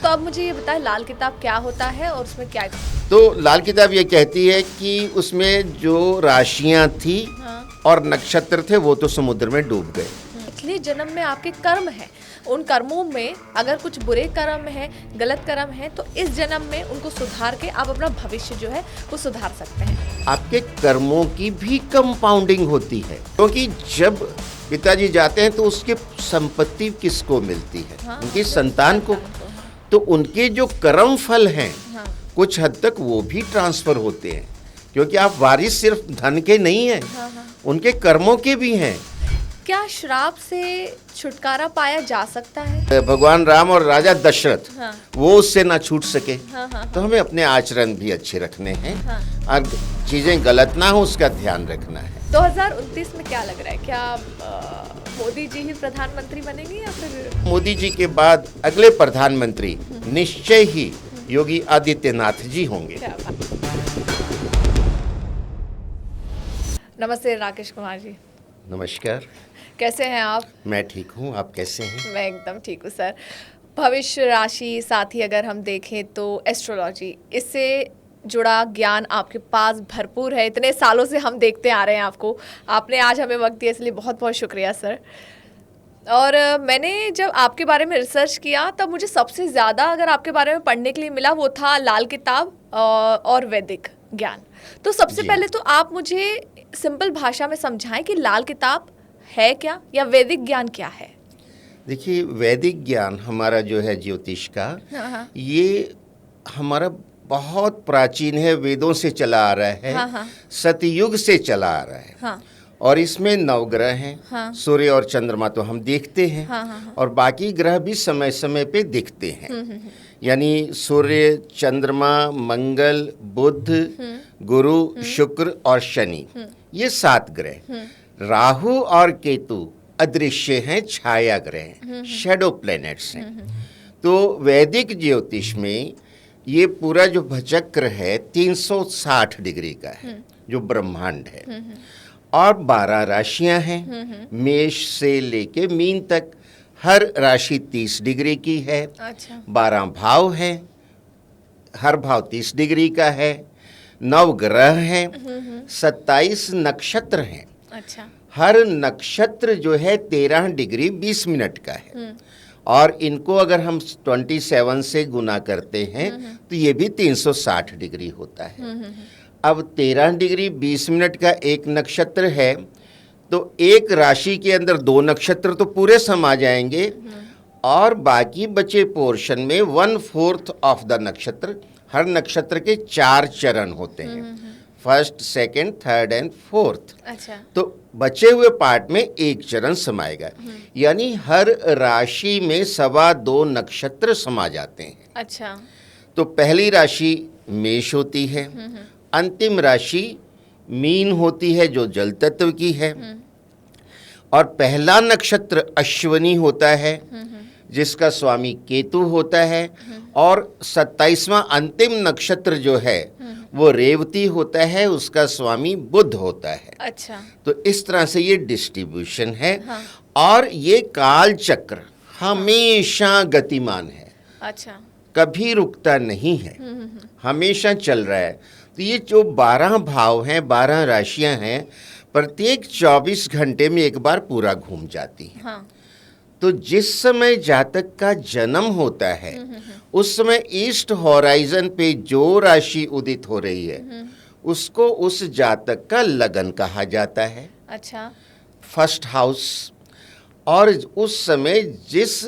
अब मुझे ये बताएं, लाल किताब क्या होता है और उसमें क्या? तो लाल किताब ये कहती है कि उसमें जो राशियां थी और नक्षत्र थे वो तो समुद्र में डूब गए। पिछले जन्म में आपके कर्म हैं, उन कर्मों में अगर कुछ बुरे कर्म हैं, गलत कर्म हैं, तो इस जन्म में उनको सुधार के आप अपना भविष्य जो है वो सुधार सकते हैं। आपके कर्मों की भी कंपाउंडिंग होती है, क्योंकि जब पिताजी जाते हैं तो उसकी संपत्ति किसको मिलती है? उनकी संतान को। तो उनके जो कर्म फल हैं कुछ हद तक वो भी ट्रांसफर होते हैं, क्योंकि आप वारिस सिर्फ धन के नहीं हैं, उनके कर्मों के भी हैं। क्या श्राप से छुटकारा पाया जा सकता है? भगवान राम और राजा दशरथ वो उससे ना छूट सके। तो हमें अपने आचरण भी अच्छे रखने हैं और चीजें गलत ना हो उसका ध्यान रखना है। 2029 में क्या लग रहा है, क्या मोदी जी ही प्रधानमंत्री बनेंगे या फिर? मोदी जी के बाद अगले प्रधानमंत्री निश्चय ही योगी आदित्यनाथ जी होंगे। नमस्ते राकेश कुमार जी। नमस्कार। कैसे हैं आप? मैं ठीक हूँ, आप कैसे हैं? मैं एकदम ठीक हूँ सर। भविष्य राशि, साथ ही अगर हम देखें तो एस्ट्रोलॉजी, इससे जुड़ा ज्ञान आपके पास भरपूर है। इतने सालों से हम देखते आ रहे हैं आपको, आपने आज हमें वक्त दिया, इसलिए बहुत बहुत शुक्रिया सर। और मैंने जब आपके बारे में रिसर्च किया तब मुझे सबसे ज़्यादा अगर आपके बारे में पढ़ने के लिए मिला वो था लाल किताब और वैदिक ज्ञान। तो सबसे पहले तो आप मुझे सिंपल भाषा में समझाएं कि लाल किताब है क्या या वैदिक ज्ञान क्या है? देखिए, वैदिक ज्ञान हमारा जो है ज्योतिष का, ये हमारा बहुत प्राचीन है, वेदों से चला आ रहा है, सतयुग से चला आ रहा है। और इसमें नवग्रह हैं, सूर्य और चंद्रमा तो हम देखते हैं, और बाकी ग्रह भी समय समय पे दिखते हैं। यानी सूर्य, चंद्रमा, मंगल, बुध, गुरु, शुक्र और शनि, ये 7 ग्रह। राहु और केतु अदृश्य हैं, छाया ग्रह, शैडो प्लैनेट्स हैं। तो वैदिक ज्योतिष में ये पूरा जो भचक्र है 360 डिग्री का है, जो ब्रह्मांड है, और 12 राशियां हैं, मेष से लेके मीन तक। हर राशि 30 डिग्री की है। 12 भाव हैं, हर भाव 30 डिग्री का है। 9 ग्रह हैं, 27 नक्षत्र हैं। हर नक्षत्र जो है 13 डिग्री 20 मिनट का है, और इनको अगर हम 27 से गुना करते हैं तो ये भी 360 डिग्री होता है। अब 13 डिग्री 20 मिनट का एक नक्षत्र है, तो एक राशि के अंदर 2 नक्षत्र तो पूरे समा जाएंगे, और बाकी बचे पोर्शन में 1/4 ऑफ द नक्षत्र। हर नक्षत्र के 4 चरण होते हैं, first, second, third and fourth. तो बचे हुए पार्ट में एक चरण समाएगा, यानी हर राशि में 2.25 नक्षत्र समा जाते हैं। तो पहली राशि मेष होती है, अंतिम राशि मीन होती है जो जल तत्व की है, और पहला नक्षत्र अश्विनी होता है जिसका स्वामी केतु होता है, और 27वां अंतिम नक्षत्र जो है वो रेवती होता है, उसका स्वामी बुध होता है। तो इस तरह से ये डिस्ट्रीब्यूशन है। और ये काल चक्र हमेशा गतिमान है, कभी रुकता नहीं है, हमेशा चल रहा है। तो ये जो 12 भाव हैं, 12 राशियां हैं, प्रत्येक 24 घंटे में एक बार पूरा घूम जाती है। तो जिस समय जातक का जन्म होता है उस समय ईस्ट हॉराइजन पे जो राशि उदित हो रही है उसको उस जातक का लगन कहा जाता है, फर्स्ट हाउस। और उस समय जिस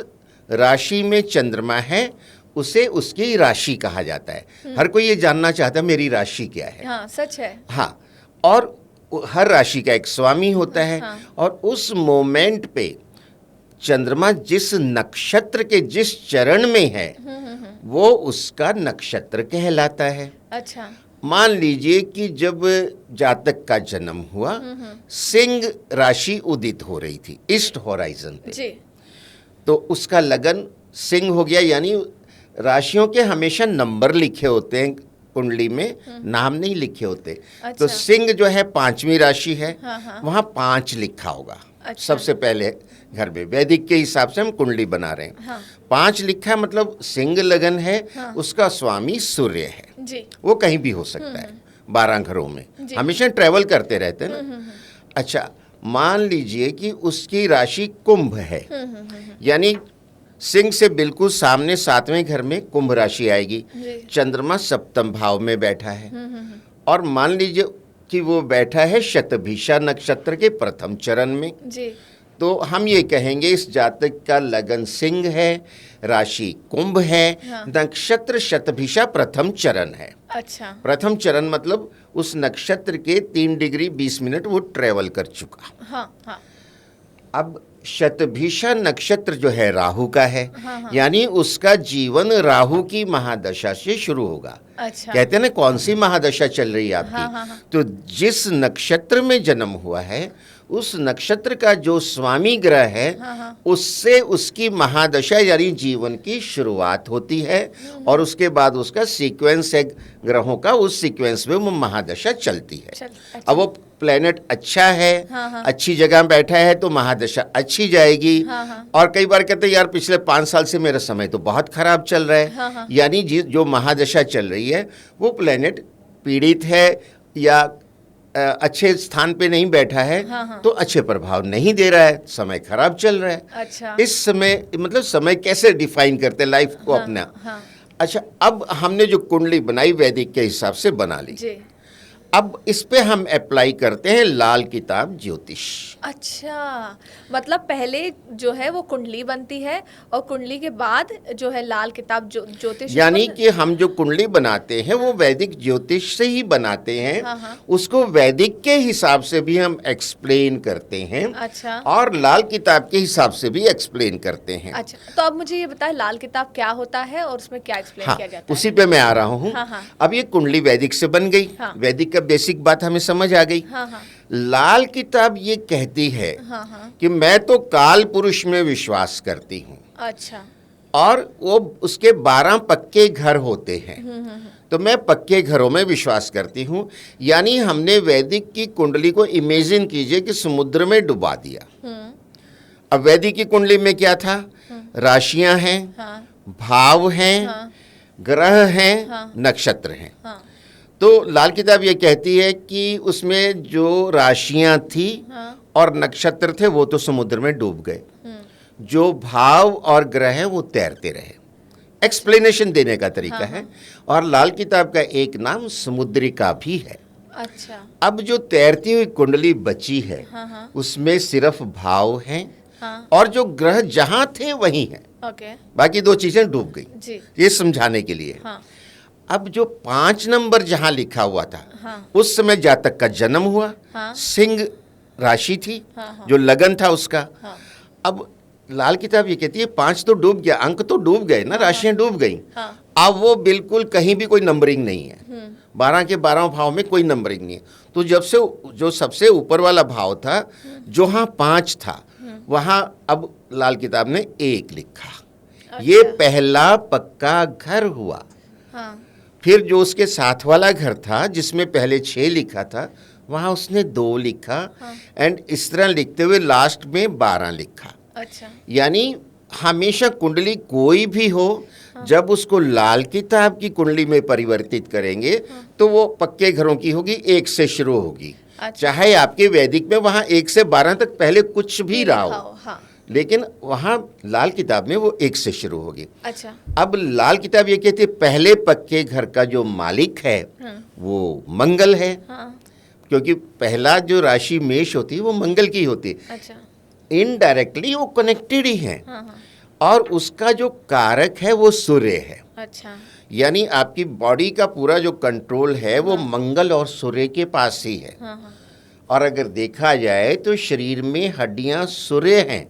राशि में चंद्रमा है उसे उसकी राशि कहा जाता है। हर कोई ये जानना चाहता है मेरी राशि क्या है। सच है। और हर राशि का एक स्वामी होता है, और उस मोमेंट पे चंद्रमा जिस नक्षत्र के जिस चरण में है वो उसका नक्षत्र कहलाता है। मान लीजिए कि जब जातक का जन्म हुआ, सिंह राशि उदित हो रही थी ईस्ट हॉराइजन पे, तो उसका लगन सिंह हो गया। यानी राशियों के हमेशा नंबर लिखे होते हैं कुंडली में, नाम नहीं लिखे होते। तो सिंह जो है 5वीं राशि है, वहां 5 लिखा होगा। अच्छा। सबसे पहले घर में वैदिक के हिसाब से हम कुंडली बना रहे हैं। हाँ। 5 लिखा मतलब सिंह लगन है। हाँ। उसका स्वामी सूर्य है। जी। वो कहीं भी हो सकता है 12 घरों में, जी। हमेशा ट्रेवल करते रहते हैं ना। अच्छा, मान लीजिए कि उसकी राशि कुंभ है, यानी सिंह से बिल्कुल सामने 7वें घर में कुंभ राशि आएगी। जी। चंद्रमा 7वें भाव में बैठा है। और मान लीजिए कि वो बैठा है शतभिषा नक्षत्र के प्रथम चरण में, जी। तो हम ये कहेंगे इस जातक का लगन सिंह है, राशि कुंभ है, हाँ। नक्षत्र शतभिषा प्रथम चरण है। अच्छा। प्रथम चरण मतलब उस नक्षत्र के 3 डिग्री 20 मिनट वो ट्रेवल कर चुका। हाँ। हाँ। अब शतभिषा नक्षत्र जो है राहु का है। हाँ। यानी उसका जीवन राहु की महादशा से शुरू होगा। अच्छा। कहते हैं ना कौन सी महादशा चल रही है आपकी। हाँ। तो जिस नक्षत्र में जन्म हुआ है उस नक्षत्र का जो स्वामी ग्रह है हाँ। उससे उसकी महादशा यानी जीवन की शुरुआत होती है और उसके बाद उसका सीक्वेंस है ग्रहों का, उस सीक्वेंस में वो महादशा चलती है। अच्छा। अब वो प्लेनेट अच्छा है, हाँ। अच्छी जगह बैठा है तो महादशा अच्छी जाएगी। हाँ। और कई बार कहते हैं यार पिछले 5 साल से मेरा समय तो बहुत खराब चल रहा है। हाँ। यानी जो महादशा चल रही है वो प्लेनेट पीड़ित है या अच्छे स्थान पे नहीं बैठा है। हाँ। तो अच्छे प्रभाव नहीं दे रहा है, समय खराब चल रहा है। अच्छा। इस समय मतलब समय कैसे डिफाइन करते हैं लाइफ को अपना। हाँ। अच्छा, अब हमने जो कुंडली बनाई वैदिक के हिसाब से बना ली। जी। अब इस पे हम अप्लाई करते हैं लाल किताब ज्योतिष। अच्छा, मतलब पहले जो है वो कुंडली बनती है और कुंडली के बाद जो है लाल किताब ज्योतिष। यानी कि हम जो कुंडली बनाते हैं वो वैदिक ज्योतिष से ही बनाते हैं। हाँ। उसको वैदिक के हिसाब से भी हम एक्सप्लेन करते हैं। अच्छा। और लाल किताब के हिसाब से भी एक्सप्लेन करते हैं। अच्छा, तो अब मुझे ये बताएं लाल किताब क्या होता है और उसमें क्या एक्सप्लेन हाँ, किया जाता है। उसी पे मैं आ रहा हूँ। हाँ। अब ये कुंडली वैदिक से बन गई। हाँ। वैदिक का बेसिक बात हमें समझ आ गई। हाँ। लाल किताब ये कहती है हाँ। कि मैं तो काल पुरुष में विश्वास करती हूँ। अच्छा। और वो उसके 12 पक्के घर होते हैं। तो मैं पक्के घरों में विश्वास करती हूँ। यानी हमने वैदिक की कुंडली को इमेजिन कीजिए कि समुद्र में डुबा दिया। अब वैदिक की कुंडली में क्या था? राशियां हैं। हाँ। भाव हैं। हाँ। ग्रह हैं। हाँ। नक्षत्र हैं। हाँ। तो लाल किताब ये कहती है कि उसमें जो राशियां थी और नक्षत्र थे वो तो समुद्र में डूब गए। जो भाव और ग्रह हैं वो तैरते रहे। एक्सप्लेनेशन देने का तरीका है। और लाल किताब का एक नाम समुद्रिका भी है। अच्छा। अब जो तैरती हुई कुंडली बची है उसमें सिर्फ भाव हैं और जो ग्रह जहां थे वहीं हैं। ओके। बाकी 2 चीजें डूब गई। जी। ये समझाने के लिए। अब जो 5 नंबर जहां लिखा हुआ था उस समय जातक का जन्म हुआ। सिंह राशि थी। जो लगन था उसका। अब लाल किताब ये कहती है 5 तो डूब गया, अंक तो डूब गए ना, राशियां डूब गई। अब वो बिल्कुल कहीं भी कोई नंबरिंग नहीं है। 12 के 12 भाव में कोई नंबरिंग नहीं है। तो जब से जो सबसे ऊपर वाला भाव था जहाँ 5 था वहां अब लाल किताब ने 1 लिखा। ये पहला पक्का घर हुआ। फिर जो उसके साथ वाला घर था जिसमें पहले 6 लिखा था वहां उसने 2 लिखा। एंड इस तरह लिखते हुए लास्ट में 12 लिखा। अच्छा। यानी हमेशा कुंडली कोई भी हो जब उसको लाल किताब की कुंडली में परिवर्तित करेंगे तो वो पक्के घरों की होगी, 1 से शुरू होगी। अच्छा। चाहे आपके वैदिक में वहां 1 से 12 तक पहले कुछ भी रहा हो। लेकिन वहां लाल किताब में वो 1 से शुरू होगी। अच्छा। अब लाल किताब ये कहती है पहले पक्के घर का जो मालिक है वो मंगल है। क्योंकि पहला जो राशि मेष होती है वो मंगल की होती है। अच्छा। इनडायरेक्टली वो कनेक्टेड ही है। और उसका जो कारक है वो सूर्य है। अच्छा। यानी आपकी बॉडी का पूरा जो कंट्रोल है वो मंगल और सूर्य के पास ही है। और अगर देखा जाए तो शरीर में हड्डियां सूर्य हैं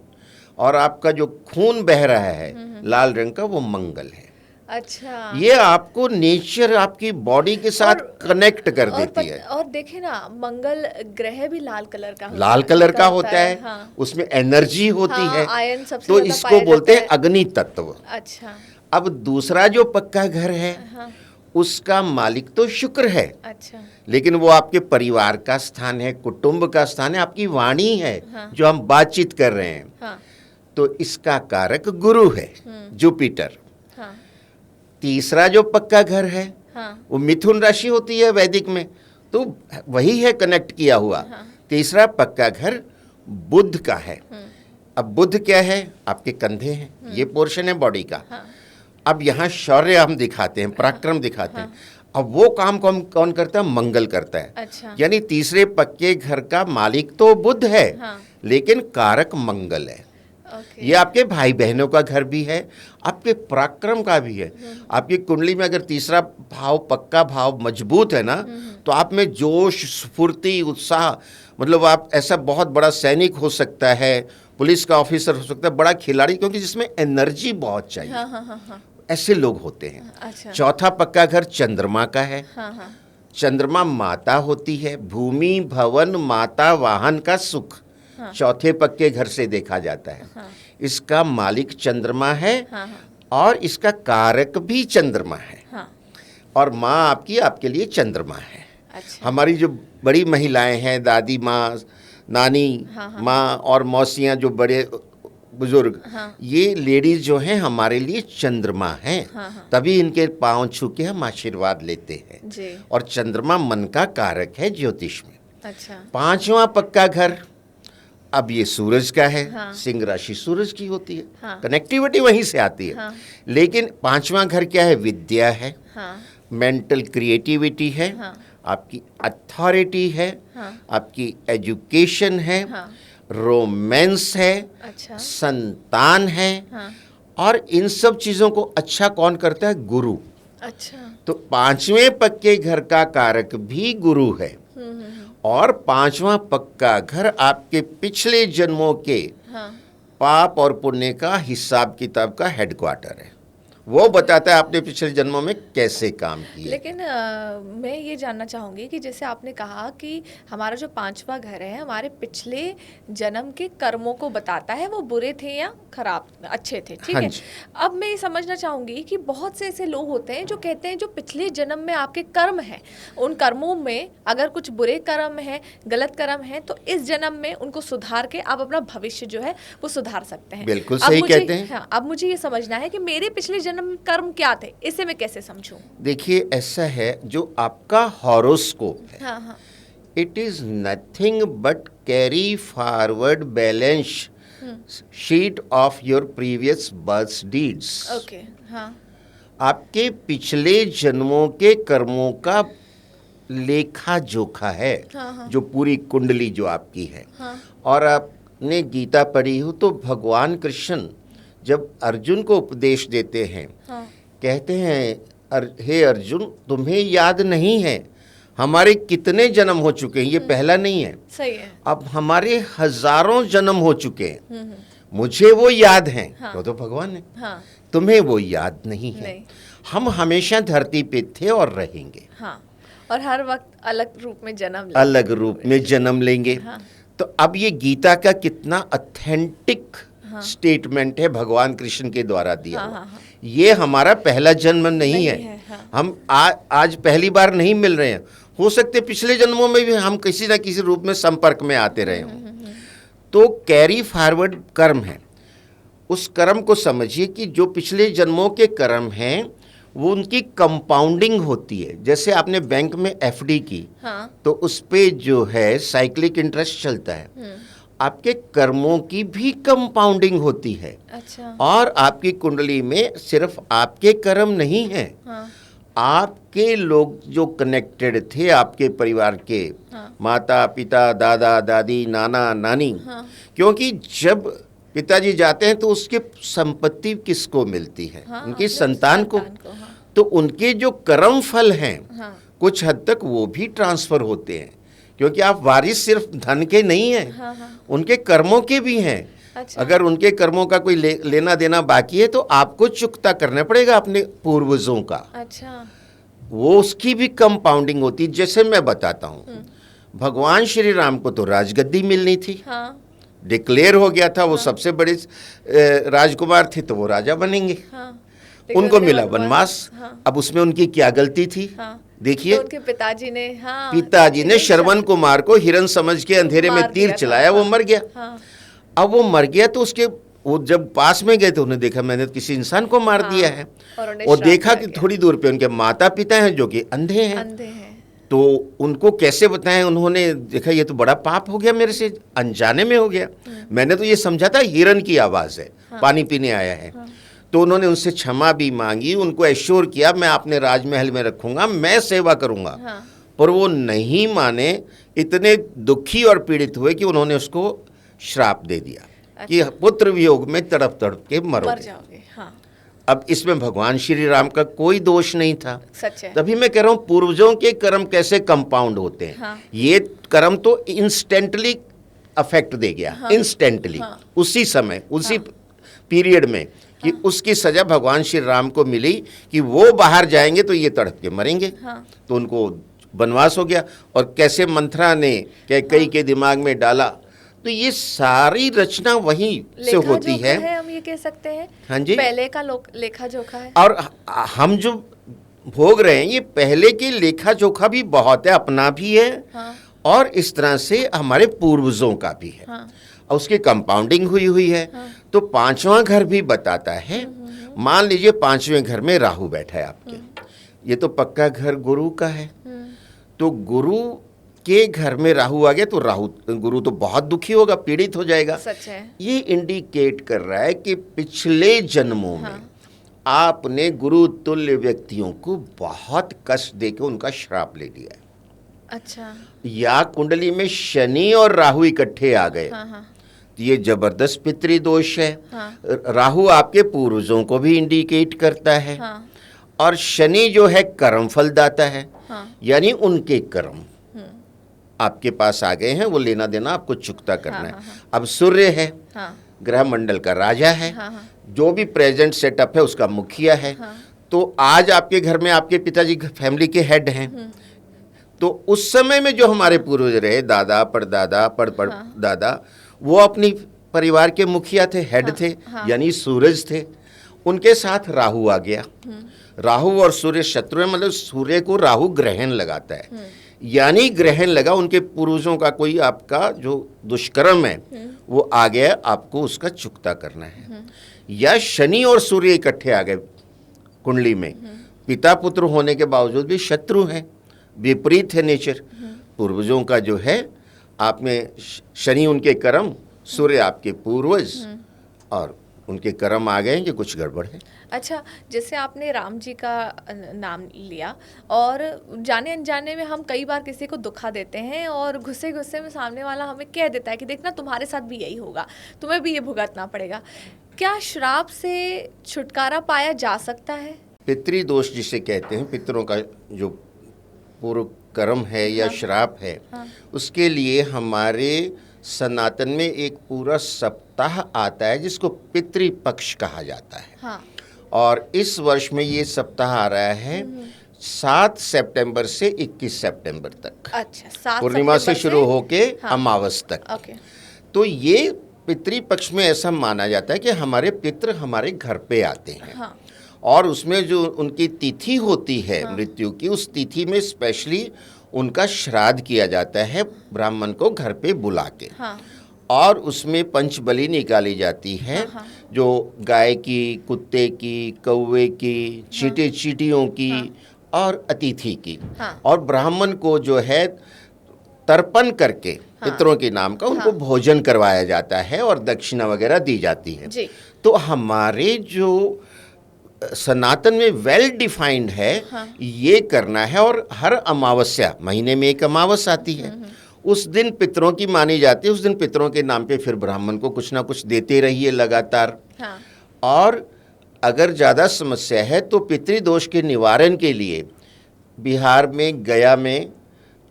और आपका जो खून बह रहा है लाल रंग का वो मंगल है। अच्छा। ये आपको नेचर आपकी बॉडी के साथ कनेक्ट कर देती है। और देखे ना मंगल ग्रह भी लाल कलर का लाल कलर का होता है। उसमें एनर्जी होती है। आयन सबसे तो ज्यादा इसको बोलते हैं अग्नि तत्व। अच्छा। अब दूसरा जो पक्का घर है उसका मालिक तो शुक्र है, अच्छा। लेकिन वो आपके परिवार का स्थान है, कुटुंब का स्थान है, आपकी वाणी है, जो हम बातचीत कर रहे हैं। हाँ। तो इसका कारक गुरु है, जुपिटर। हाँ। तीसरा जो पक्का घर है हाँ। वो मिथुन राशि होती है वैदिक में, तो वही है कनेक्ट किया हुआ। तीसरा पक्का घर बुध का है। अब बुध क्या है? आपके कंधे हैं, ये पोर्शन है बॉडी का। अब यहाँ शौर्य हम दिखाते हैं, पराक्रम दिखाते हैं। अब वो काम कौन करता है? मंगल करता है। अच्छा। यानी तीसरे पक्के घर का मालिक तो बुध है, लेकिन कारक मंगल है। ये आपके भाई बहनों का घर भी है, आपके पराक्रम का भी है। आपकी कुंडली में अगर तीसरा भाव, पक्का भाव मजबूत है ना, तो आप में जोश, स्फूर्ति, उत्साह, मतलब आप ऐसा बहुत बड़ा सैनिक हो सकता है, पुलिस का ऑफिसर हो सकता है, बड़ा खिलाड़ी, क्योंकि जिसमें एनर्जी बहुत चाहिए। हाँ। ऐसे लोग होते हैं। अच्छा। चौथा पक्का घर चंद्रमा का है। हाँ। चंद्रमा माता होती है, भूमि, भवन, माता, वाहन का सुख चौथे पक्के घर से देखा जाता है। इसका मालिक चंद्रमा है, और इसका कारक भी चंद्रमा है। और माँ आपके लिए चंद्रमा है। अच्छा। हमारी जो बड़ी महिलाएं हैं, दादी माँ, नानी माँ और मौसियाँ, जो बड़े बुजुर्ग, ये लेडीज जो हैं हमारे लिए चंद्रमा हैं। तभी इनके पांव छू के हम आशीर्वाद लेते हैं जी। और चंद्रमा मन का कारक है ज्योतिष में। अच्छा। पांचवा पक्का घर, अब ये सूरज का है। सिंह राशि सूरज की होती है, कनेक्टिविटी वहीं से आती है। लेकिन पांचवा घर क्या है? विद्या है, मेंटल क्रिएटिविटी है, आपकी अथॉरिटी है, आपकी एजुकेशन है, रोमांस है, अच्छा। संतान है, और इन सब चीजों को अच्छा कौन करता है? गुरु। अच्छा। तो पांचवें पक्के घर का कारक भी गुरु है। और पांचवा पक्का घर आपके पिछले जन्मों के पाप और पुण्य का हिसाब किताब का हेडक्वार्टर है। वो बताता है आपने पिछले जन्मों में कैसे काम किए। लेकिन मैं ये जानना चाहूँगी कि जैसे आपने कहा कि हमारा जो पांचवा घर है हमारे पिछले जन्म के कर्मों को बताता है, वो बुरे थे या खराब, अच्छे थे, ठीक है। अब मैं ये समझना चाहूँगी कि बहुत से ऐसे लोग होते हैं जो कहते हैं जो पिछले जन्म में आपके कर्म हैं, उन कर्मों में अगर कुछ बुरे कर्म हैं, गलत कर्म हैं, तो इस जन्म में उनको सुधार के आप अपना भविष्य जो है वो सुधार सकते हैं। बिल्कुल सही कहते हैं। हाँ, अब मुझे ये समझना है कि मेरे पिछले जन्म कर्म क्या थे, इसे मैं कैसे समझूं? देखिए, ऐसा है, जो आपका हॉरोस्कोप है, it is nothing but carry forward balance sheet of your previous birth deeds. Okay. हाँ। आपके पिछले जन्मों के कर्मों का लेखा जोखा है। जो पूरी कुंडली जो आपकी है। और आपने गीता पढ़ी हो तो भगवान कृष्ण जब अर्जुन को उपदेश देते हैं, कहते हैं, हे अर्जुन, तुम्हें याद नहीं है हमारे कितने जन्म हो चुके हैं, ये पहला नहीं है। सही है। अब हमारे हजारों जन्म हो चुके हैं, मुझे वो याद हैं। तो भगवान है, तुम्हें वो याद नहीं है। हम हमेशा धरती पे थे और रहेंगे। और हर वक्त अलग रूप में जन्म लेंगे। तो अब ये गीता का कितना ऑथेंटिक स्टेटमेंट है भगवान कृष्ण के द्वारा दिया हुआ। ये हमारा पहला जन्म नहीं है। हम आज पहली बार नहीं मिल रहे हैं, हो सकते पिछले जन्मों में भी हम किसी न किसी रूप में संपर्क में आते रहे हों। तो कैरी फॉरवर्ड कर्म है। उस कर्म को समझिए कि जो पिछले जन्मों के कर्म हैं वो उनकी कंपाउंडिंग होती है। जैसे आपने बैंक में एफडी की, तो उस पे जो है साइक्लिक इंटरेस्ट चलता है। आपके कर्मों की भी कंपाउंडिंग होती है। अच्छा। और आपकी कुंडली में सिर्फ आपके कर्म नहीं हैं, आपके लोग जो कनेक्टेड थे आपके परिवार के, माता पिता, दादा दादी, नाना नानी, क्योंकि जब पिताजी जाते हैं तो उसकी संपत्ति किसको मिलती है? उनकी संतान को। तो उनके जो कर्म फल हैं, कुछ हद तक वो भी ट्रांसफर होते हैं, क्योंकि आप वारिस सिर्फ धन के नहीं हैं, उनके कर्मों के भी हैं। अच्छा। अगर उनके कर्मों का कोई लेना देना बाकी है तो आपको चुकता करना पड़ेगा अपने पूर्वजों का। अच्छा। वो उसकी भी कंपाउंडिंग होती है। जैसे मैं बताता हूँ, भगवान श्री राम को तो राजगद्दी मिलनी थी। डिक्लेयर हो गया था, वो सबसे बड़े राजकुमार थे तो वो राजा बनेंगे। उनको उन्हें मिला वनवास। हाँ। अब उसमें उनकी क्या गलती थी? हाँ, देखिए, तो उनके पिताजी ने, हाँ, पिताजी ने श्रवण कुमार को हिरन समझ के अंधेरे में मार तीर दिया था, चलाया, वो हाँ, मर गया। हाँ, अब वो मर गया तो उसके वो जब पास में गए तो उन्हें देखा मैंने तो किसी इंसान को मार हाँ, दिया है, उन्हें और श्राप देखा दिया कि गया। थोड़ी दूर पे उनके माता पिता हैं जो कि अंधे हैं। अंधे हैं। तो उनको कैसे बताएं? उन्होंने देखा ये तो बड़ा पाप हो गया, मेरे से अनजाने में हो गया। मैंने तो ये समझा था हिरन की आवाज़ है, पानी पीने आया है। तो उन्होंने उनसे क्षमा भी मांगी, उनको एश्योर किया मैं अपने राजमहल में रखूंगा, मैं सेवा करूंगा। हाँ, पर वो नहीं माने, इतने दुखी और पीड़ित हुए कि उन्होंने उसको श्राप दे दिया कि पुत्र वियोग में तड़प तड़प के मर मरोगे। जाओगे। हाँ, अब इसमें भगवान श्री राम का कोई दोष नहीं था। सच है। तभी मैं कह रहा हूं पूर्वजों के कर्म कैसे कंपाउंड होते हैं। हाँ। ये कर्म तो इंस्टेंटली अफेक्ट दे गया, इंस्टेंटली, हाँ। उसी समय, उसी पीरियड में कि उसकी सजा भगवान श्री राम को मिली कि वो बाहर जाएंगे तो ये तड़प के मरेंगे। हाँ। तो उनको वनवास हो गया। और कैसे मंथरा ने कैकेयी के दिमाग में डाला, तो ये सारी रचना वहीं से होती लेखा-जोखा है। हम ये कह सकते हैं। हाँ जी। पहले का लेखा जोखा है। और हम जो भोग रहे हैं ये पहले के लेखा जोखा भी बहुत है, अपना भी है, हाँ, और इस तरह से हमारे पूर्वजों का भी है। हाँ, और उसकी कंपाउंडिंग हुई है। तो पांचवा घर भी बताता है। मान लीजिए पांचवें घर में राहु बैठा है आपके, ये तो पक्का घर गुरु का है। तो गुरु के घर में राहु आ गया तो गुरु तो बहुत दुखी होगा, पीड़ित हो जाएगा। सच है। ये इंडिकेट कर रहा है कि पिछले जन्मों में आपने गुरु तुल्य व्यक्तियों को बहुत कष्ट देकर उनका श्राप ले लिया है। अच्छा। या कुंडली में शनि और राहु इकट्ठे आ गए, हाँ, हाँ, तो ये जबरदस्त पितृदोष है। हाँ, राहु आपके पूर्वजों को भी इंडिकेट करता है। हाँ, और शनि जो है कर्म फलदाता है, हाँ, यानी उनके कर्म आपके पास आ गए हैं, वो लेना देना आपको चुकता करना है। अब सूर्य है, हाँ, ग्रह मंडल का राजा है, हाँ, हाँ, जो भी प्रेजेंट सेटअप है उसका मुखिया है। तो आज आपके घर में आपके पिताजी फैमिली के हेड हैं। तो उस समय में जो हमारे पूर्वज रहे, दादा परदादा दादा, वो अपनी परिवार के मुखिया थे, हेड थे, यानी सूरज थे। उनके साथ राहु आ गया। राहु और सूर्य शत्रु है, मतलब सूर्य को राहु ग्रहण लगाता है, यानी ग्रहण लगा, उनके पूर्वजों का कोई आपका जो दुष्कर्म है वो आ गया, आपको उसका चुकता करना है। या शनि और सूर्य इकट्ठे आ गए कुंडली में, पिता पुत्र होने के बावजूद भी शत्रु हैं, विपरीत है नेचर। पूर्वजों का जो है, आप में शनि उनके कर्म, सूर्य आपके पूर्वज, और उनके कर्म आ गए हैं कि कुछ गड़बड़ है। अच्छा, जैसे आपने राम जी का नाम लिया, और जाने अनजाने में हम कई बार किसी को दुखा देते हैं और गुस्से गुस्से में सामने वाला हमें कह देता है कि देखना तुम्हारे साथ भी यही होगा, तुम्हें भी ये भुगतना पड़ेगा। क्या श्राप से छुटकारा पाया जा सकता है? पितृदोष जिसे कहते हैं, पितरों का जो पूर्व कर्म है या श्राप है, उसके लिए हमारे सनातन में एक पूरा सप्ताह आता है जिसको पितृपक्ष कहा जाता है। हाँ। और इस वर्ष में ये सप्ताह आ रहा है 7 सितंबर से 21 सितंबर तक। अच्छा, 7 पूर्णिमा से शुरू होके हाँ। अमावस तक। ओके। तो ये पितृपक्ष में ऐसा माना जाता है कि हमारे पितृ हमारे घर पे आते हैं। हाँ। और उसमें जो उनकी तिथि होती है मृत्यु की, उस तिथि में स्पेशली उनका श्राद्ध किया जाता है ब्राह्मण को घर पे बुला के। हाँ। और उसमें पंचबलि निकाली जाती है, जो गाय की, कुत्ते की, कौवे की, चींटियों की और अतिथि की। और ब्राह्मण को जो है तर्पण करके पितरों के नाम का उनको भोजन करवाया जाता है और दक्षिणा वगैरह दी जाती है। जी। तो हमारे जो सनातन में वेल डिफाइंड है, ये करना है। और हर अमावस्या, महीने में एक अमावस आती है, उस दिन पितरों की मानी जाती है। उस दिन पितरों के नाम पे फिर ब्राह्मण को कुछ ना कुछ देते रहिए लगातार। हाँ। और अगर ज़्यादा समस्या है तो पितृदोष के निवारण के लिए बिहार में गया में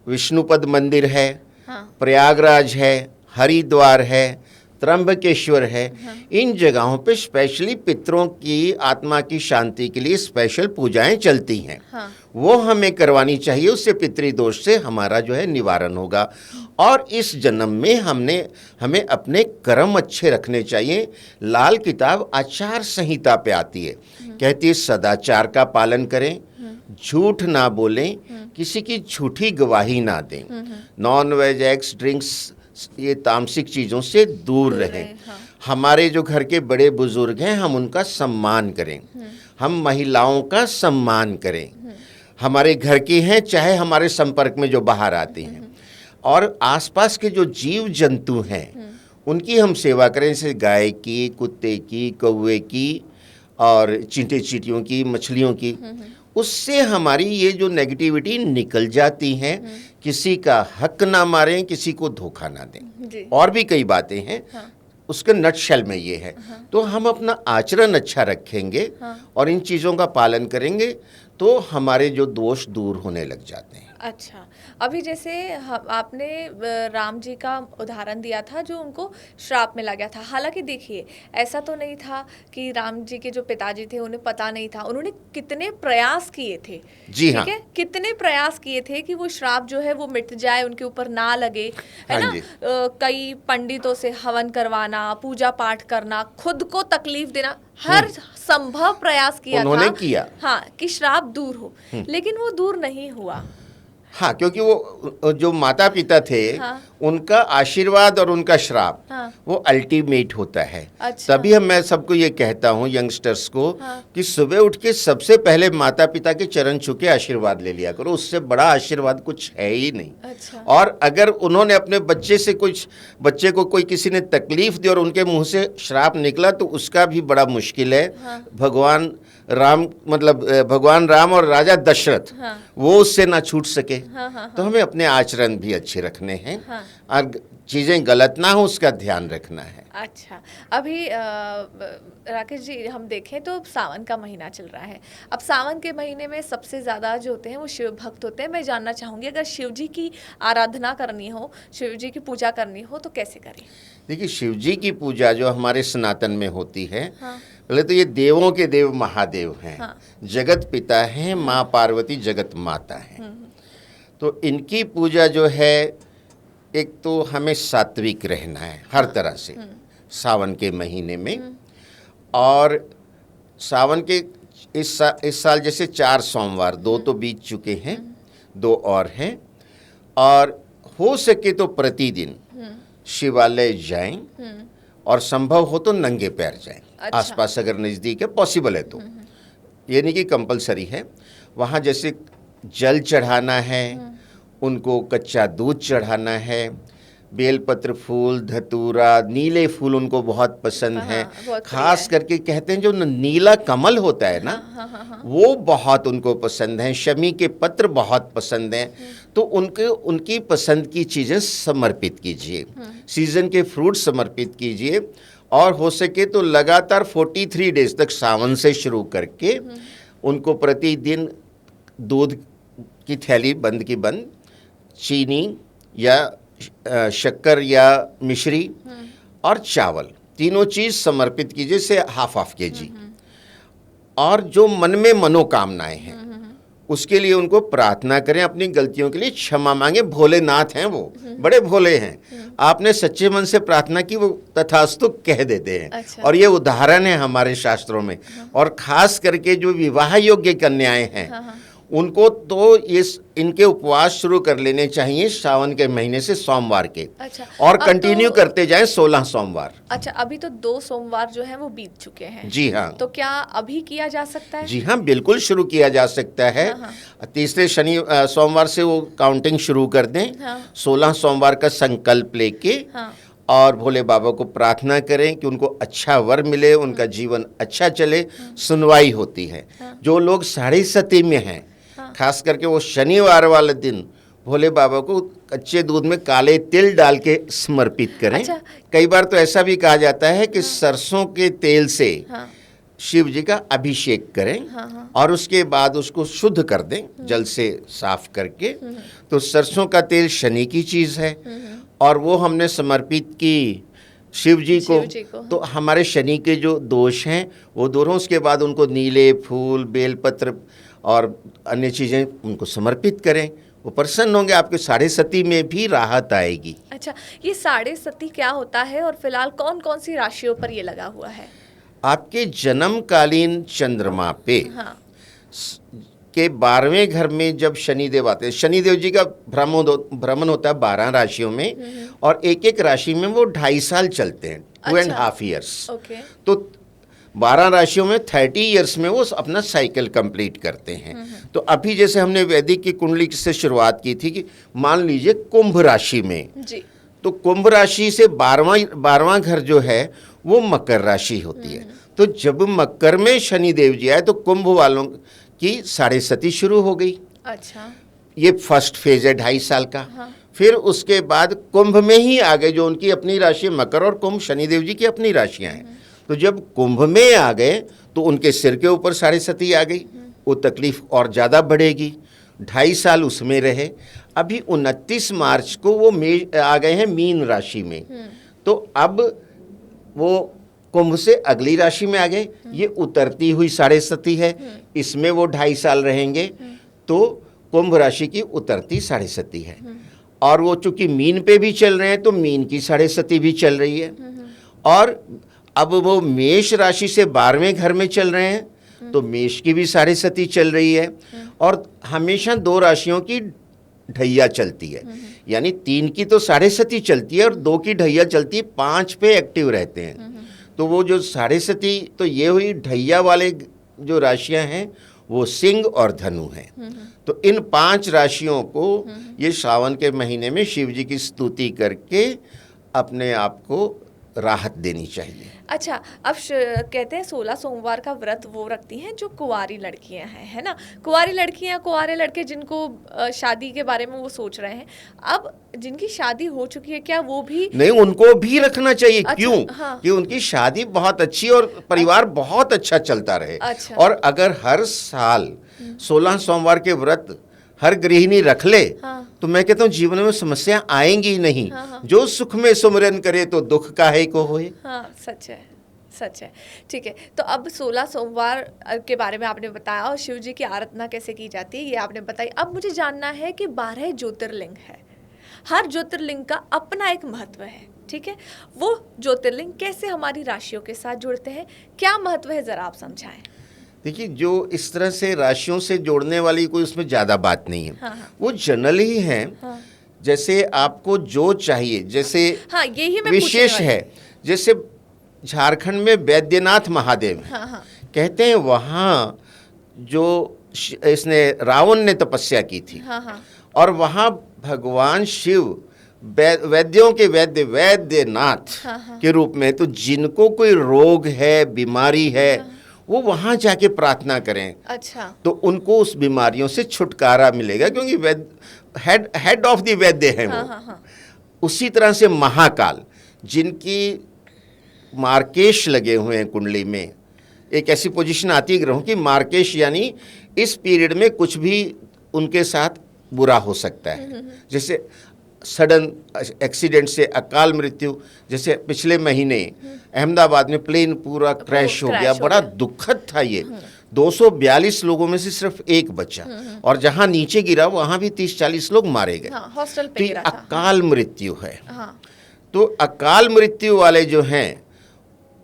विष्णुपद मंदिर है, प्रयागराज है, हरिद्वार है, त्र्यंबकेश्वर है। इन जगहों पे स्पेशली पितरों की आत्मा की शांति के लिए स्पेशल पूजाएं चलती हैं। वो हमें करवानी चाहिए, उससे पितृदोष से हमारा जो है निवारण होगा। और इस जन्म में हमें अपने कर्म अच्छे रखने चाहिए। लाल किताब आचार संहिता पे आती है कहती है सदाचार का पालन करें, झूठ ना बोलें, किसी की झूठी गवाही ना दें, नॉन वेज, एग्स, ड्रिंक्स, ये तामसिक चीज़ों से दूर रहें। हमारे जो घर के बड़े बुजुर्ग हैं हम उनका सम्मान करें, हम महिलाओं का सम्मान करें, हमारे घर के हैं चाहे हमारे संपर्क में जो बाहर आते हैं, और आसपास के जो जीव जंतु हैं उनकी हम सेवा करें, जैसे गाय की, कुत्ते की, कौवे की और चींटे चींटियों की, मछलियों की। उससे हमारी ये जो नेगेटिविटी निकल जाती हैं। किसी का हक ना मारें, किसी को धोखा ना दें, और भी कई बातें हैं। उसके नटशेल में ये है। तो हम अपना आचरण अच्छा रखेंगे और इन चीज़ों का पालन करेंगे तो हमारे जो दोष दूर होने लग जाते हैं। अच्छा, अभी जैसे आपने राम जी का उदाहरण दिया था जो उनको श्राप मिला गया था। हालांकि देखिए ऐसा तो नहीं था कि राम जी के जो पिताजी थे उन्हें पता नहीं था, उन्होंने कितने प्रयास किए थे। जी हाँ, ठीक है, कितने प्रयास किए थे कि वो श्राप जो है वो मिट जाए, उनके ऊपर ना लगे, है ना। कई पंडितों से हवन करवाना, पूजा पाठ करना, खुद को तकलीफ देना, हर संभव प्रयास किया उन्होंने था, किया, हाँ, कि श्राप दूर हो, लेकिन वो दूर नहीं हुआ। हाँ, क्योंकि वो जो माता पिता थे, हाँ, उनका आशीर्वाद और उनका श्राप, हाँ, वो अल्टीमेट होता है। अच्छा। तभी मैं सबको ये कहता हूँ यंगस्टर्स को, हाँ, कि सुबह उठ के सबसे पहले माता पिता के चरण छू के आशीर्वाद ले लिया करो, उससे बड़ा आशीर्वाद कुछ है ही नहीं। अच्छा। और अगर उन्होंने अपने बच्चे को कोई किसी ने तकलीफ दी और उनके मुंह से श्राप निकला तो उसका भी बड़ा मुश्किल है। हाँ। भगवान राम और राजा दशरथ, हाँ, वो उससे ना छूट सके। हाँ। तो हमें अपने आचरण भी अच्छे रखने हैं। हाँ। और चीजें गलत ना हो उसका ध्यान रखना है। अच्छा, अभी राकेश जी हम देखें तो सावन का महीना चल रहा है। अब सावन के महीने में सबसे ज़्यादा जो होते हैं वो शिव भक्त होते हैं। मैं जानना चाहूँगी अगर शिव जी की आराधना करनी हो, शिव जी की पूजा करनी हो तो कैसे करें? देखिए, शिव जी की पूजा जो हमारे सनातन में होती है, हाँ, पहले तो ये देवों के देव महादेव हैं। हाँ। जगत पिता हैं, माँ पार्वती जगत माता हैं। तो इनकी पूजा जो है, एक तो हमें सात्विक रहना है हर तरह से सावन के महीने में। और सावन के इस साल जैसे 4 सोमवार, 2 तो बीत चुके हैं, 2 और हैं। और हो सके तो प्रतिदिन शिवालय जाएं और संभव हो तो नंगे पैर जाएं। अच्छा। आसपास अगर नज़दीक है, पॉसिबल है तो, ये नहीं कि कंपलसरी है। वहाँ जैसे जल चढ़ाना है, उनको कच्चा दूध चढ़ाना है, बेलपत्र फूल, धतूरा, नीले फूल उनको बहुत पसंद हैं। खास करके कहते हैं जो नीला कमल होता है ना, वो बहुत उनको पसंद है। शमी के पत्र बहुत पसंद हैं। तो उनकी पसंद की चीज़ें समर्पित कीजिए, सीजन के फ्रूट समर्पित कीजिए। और हो सके तो लगातार 43 डेज तक सावन से शुरू करके उनको प्रतिदिन दूध की थैली बंद की बंद, चीनी या शक्कर या मिश्री और चावल, तीनों चीज़ समर्पित कीजिए, से हाफ kg। और जो मन में मनोकामनाएं हैं उसके लिए उनको प्रार्थना करें, अपनी गलतियों के लिए क्षमा मांगे। भोलेनाथ हैं, वो बड़े भोले हैं। आपने सच्चे मन से प्रार्थना की, वो तथास्तु कह देते हैं। अच्छा। और ये उदाहरण है हमारे शास्त्रों में। और खास करके जो विवाह योग्य कन्याएं हैं, उनको तो इनके उपवास शुरू कर लेने चाहिए सावन के महीने से, सोमवार के। अच्छा। और कंटिन्यू करते जाएं 16 सोमवार। अच्छा, अभी तो 2 सोमवार जो हैं वो बीत चुके हैं। जी हाँ। तो क्या अभी किया जा सकता है? जी हाँ, बिल्कुल शुरू किया जा सकता है। हाँ। तीसरे सोमवार से वो काउंटिंग शुरू कर दें। हाँ। 16 सोमवार का संकल्प लेके, हाँ, और भोले बाबा को प्रार्थना करें कि उनको अच्छा वर मिले, उनका जीवन अच्छा चले। सुनवाई होती है। जो लोग साढ़े सती में हैं, खास करके वो शनिवार वाले दिन भोले बाबा को कच्चे दूध में काले तिल डाल के समर्पित करें। अच्छा। कई बार तो ऐसा भी कहा जाता है कि सरसों के तेल से शिव जी का अभिषेक करें। और उसके बाद उसको शुद्ध कर दें जल से साफ करके। तो सरसों का तेल शनि की चीज़ है और वो हमने समर्पित की शिव जी को। तो हमारे शनि के जो दोष हैं वो दूर हों। उसके बाद उनको नीले फूल, बेलपत्र और अन्य चीज़ें उनको समर्पित करें, वो प्रसन्न होंगे। आपके साढ़े सती में भी राहत आएगी। अच्छा, ये साढ़े सती क्या होता है और फिलहाल कौन कौन सी राशियों पर ये लगा हुआ है? आपके जन्मकालीन चंद्रमा पे हाँ के 12वें घर में जब शनिदेव आते हैं, शनिदेव जी का भ्रमण होता है 12 राशियों में, और एक एक राशि में वो 2.5 साल चलते हैं, 2.5 ईयर्स। ओके। तो 12 राशियों में 30 ईयर्स में वो अपना साइकिल कंप्लीट करते हैं। तो अभी जैसे हमने वैदिक की कुंडली से शुरुआत की थी कि मान लीजिए कुंभ राशि में जी। तो कुंभ राशि से 12वां घर जो है वो मकर राशि होती है। तो जब मकर में शनिदेव जी आए तो कुंभ वालों की साढ़े सती शुरू हो गई। अच्छा। ये फर्स्ट फेज है 2.5 साल का। हाँ। फिर उसके बाद कुंभ में ही आ गए, जो उनकी अपनी राशि मकर, और कुंभ शनिदेव जी की अपनी राशियां हैं। तो जब कुंभ में आ गए तो उनके सिर के ऊपर साढ़े सती आ गई, वो तकलीफ और ज़्यादा बढ़ेगी। 2.5 साल उसमें रहे। अभी 29 मार्च को वो आ गए हैं मीन राशि में। तो अब वो कुंभ से अगली राशि में आ गए। ये उतरती हुई साढ़े सती है, इसमें वो 2.5 साल रहेंगे। तो कुंभ राशि की उतरती साढ़े सती है, और वो चूंकि मीन पे भी चल रहे हैं तो मीन की साढ़े सती भी चल रही है। और अब वो मेष राशि से 12वें घर में चल रहे हैं तो मेष की भी साढ़े सती चल रही है। और हमेशा 2 राशियों की ढैया चलती है, यानी 3 की तो साढ़े सती चलती है और 2 की ढैया चलती है, 5 पे एक्टिव रहते हैं। तो वो जो साढ़े सती, तो ये हुई ढैया वाले जो राशियां हैं वो सिंह और धनु हैं। तो इन 5 राशियों को ये सावन के महीने में शिव जी की स्तुति करके अपने आप को राहत देनी चाहिए। अच्छा, अब कहते हैं 16 सोमवार का व्रत वो रखती हैं जो कुंवारी लड़कियां हैं, है ना। कुंवारी लड़कियां, कुंवारे लड़के जिनको शादी के बारे में वो सोच रहे हैं, अब जिनकी शादी हो चुकी है क्या वो भी? नहीं, उनको भी रखना चाहिए। अच्छा, क्यों? हाँ। कि उनकी शादी बहुत अच्छी और परिवार बहुत अच्छा चलता रहे। अच्छा। और अगर हर साल 16 सोमवार के व्रत हर गृहिणी रख ले, हाँ। तो मैं कहता हूँ जीवन में समस्या आएंगी ही नहीं। हाँ। जो सुख में सुमिरन करे तो दुख काहे को होए। हाँ, सच है, सच है। ठीक है, तो अब 16 सोमवार के बारे में आपने बताया और शिव जी की आराधना कैसे की जाती है ये आपने बताई। अब मुझे जानना है कि 12 ज्योतिर्लिंग है, हर ज्योतिर्लिंग का अपना एक महत्व है, ठीक है। वो ज्योतिर्लिंग कैसे हमारी राशियों के साथ जुड़ते हैं, क्या महत्व है, जरा आप समझाएं। देखिए, जो इस तरह से राशियों से जोड़ने वाली कोई उसमें ज़्यादा बात नहीं है। हाँ। वो जनरल ही है। हाँ। जैसे आपको जो चाहिए, जैसे हाँ, यही मैं विशेष है। जैसे झारखंड में वैद्यनाथ महादेव हैं। हाँ। कहते हैं वहाँ जो इसने रावण ने तपस्या की थी। हाँ। और वहाँ भगवान शिव वैद्यों के वैद्यनाथ के रूप में, तो जिनको कोई रोग है, बीमारी है, वो वहाँ जाके प्रार्थना करें। अच्छा। तो उनको उस बीमारियों से छुटकारा मिलेगा, क्योंकि हेड ऑफ द वैद्य हैं वो। हाँ। उसी तरह से महाकाल, जिनकी मार्केश लगे हुए हैं कुंडली में, एक ऐसी पोजीशन आती है ग्रहों की मार्केश, यानी इस पीरियड में कुछ भी उनके साथ बुरा हो सकता है। जैसे सडन एक्सीडेंट से अकाल मृत्यु, जैसे पिछले महीने अहमदाबाद में प्लेन पूरा क्रैश हो गया, बड़ा दुखद था ये। 242 लोगों में से सिर्फ एक बचा, और जहां नीचे गिरा वहां भी 30-40 लोग मारे गए। हाँ, हॉस्टल पे तो गिरा था। अकाल मृत्यु है। हाँ। तो अकाल मृत्यु वाले जो हैं,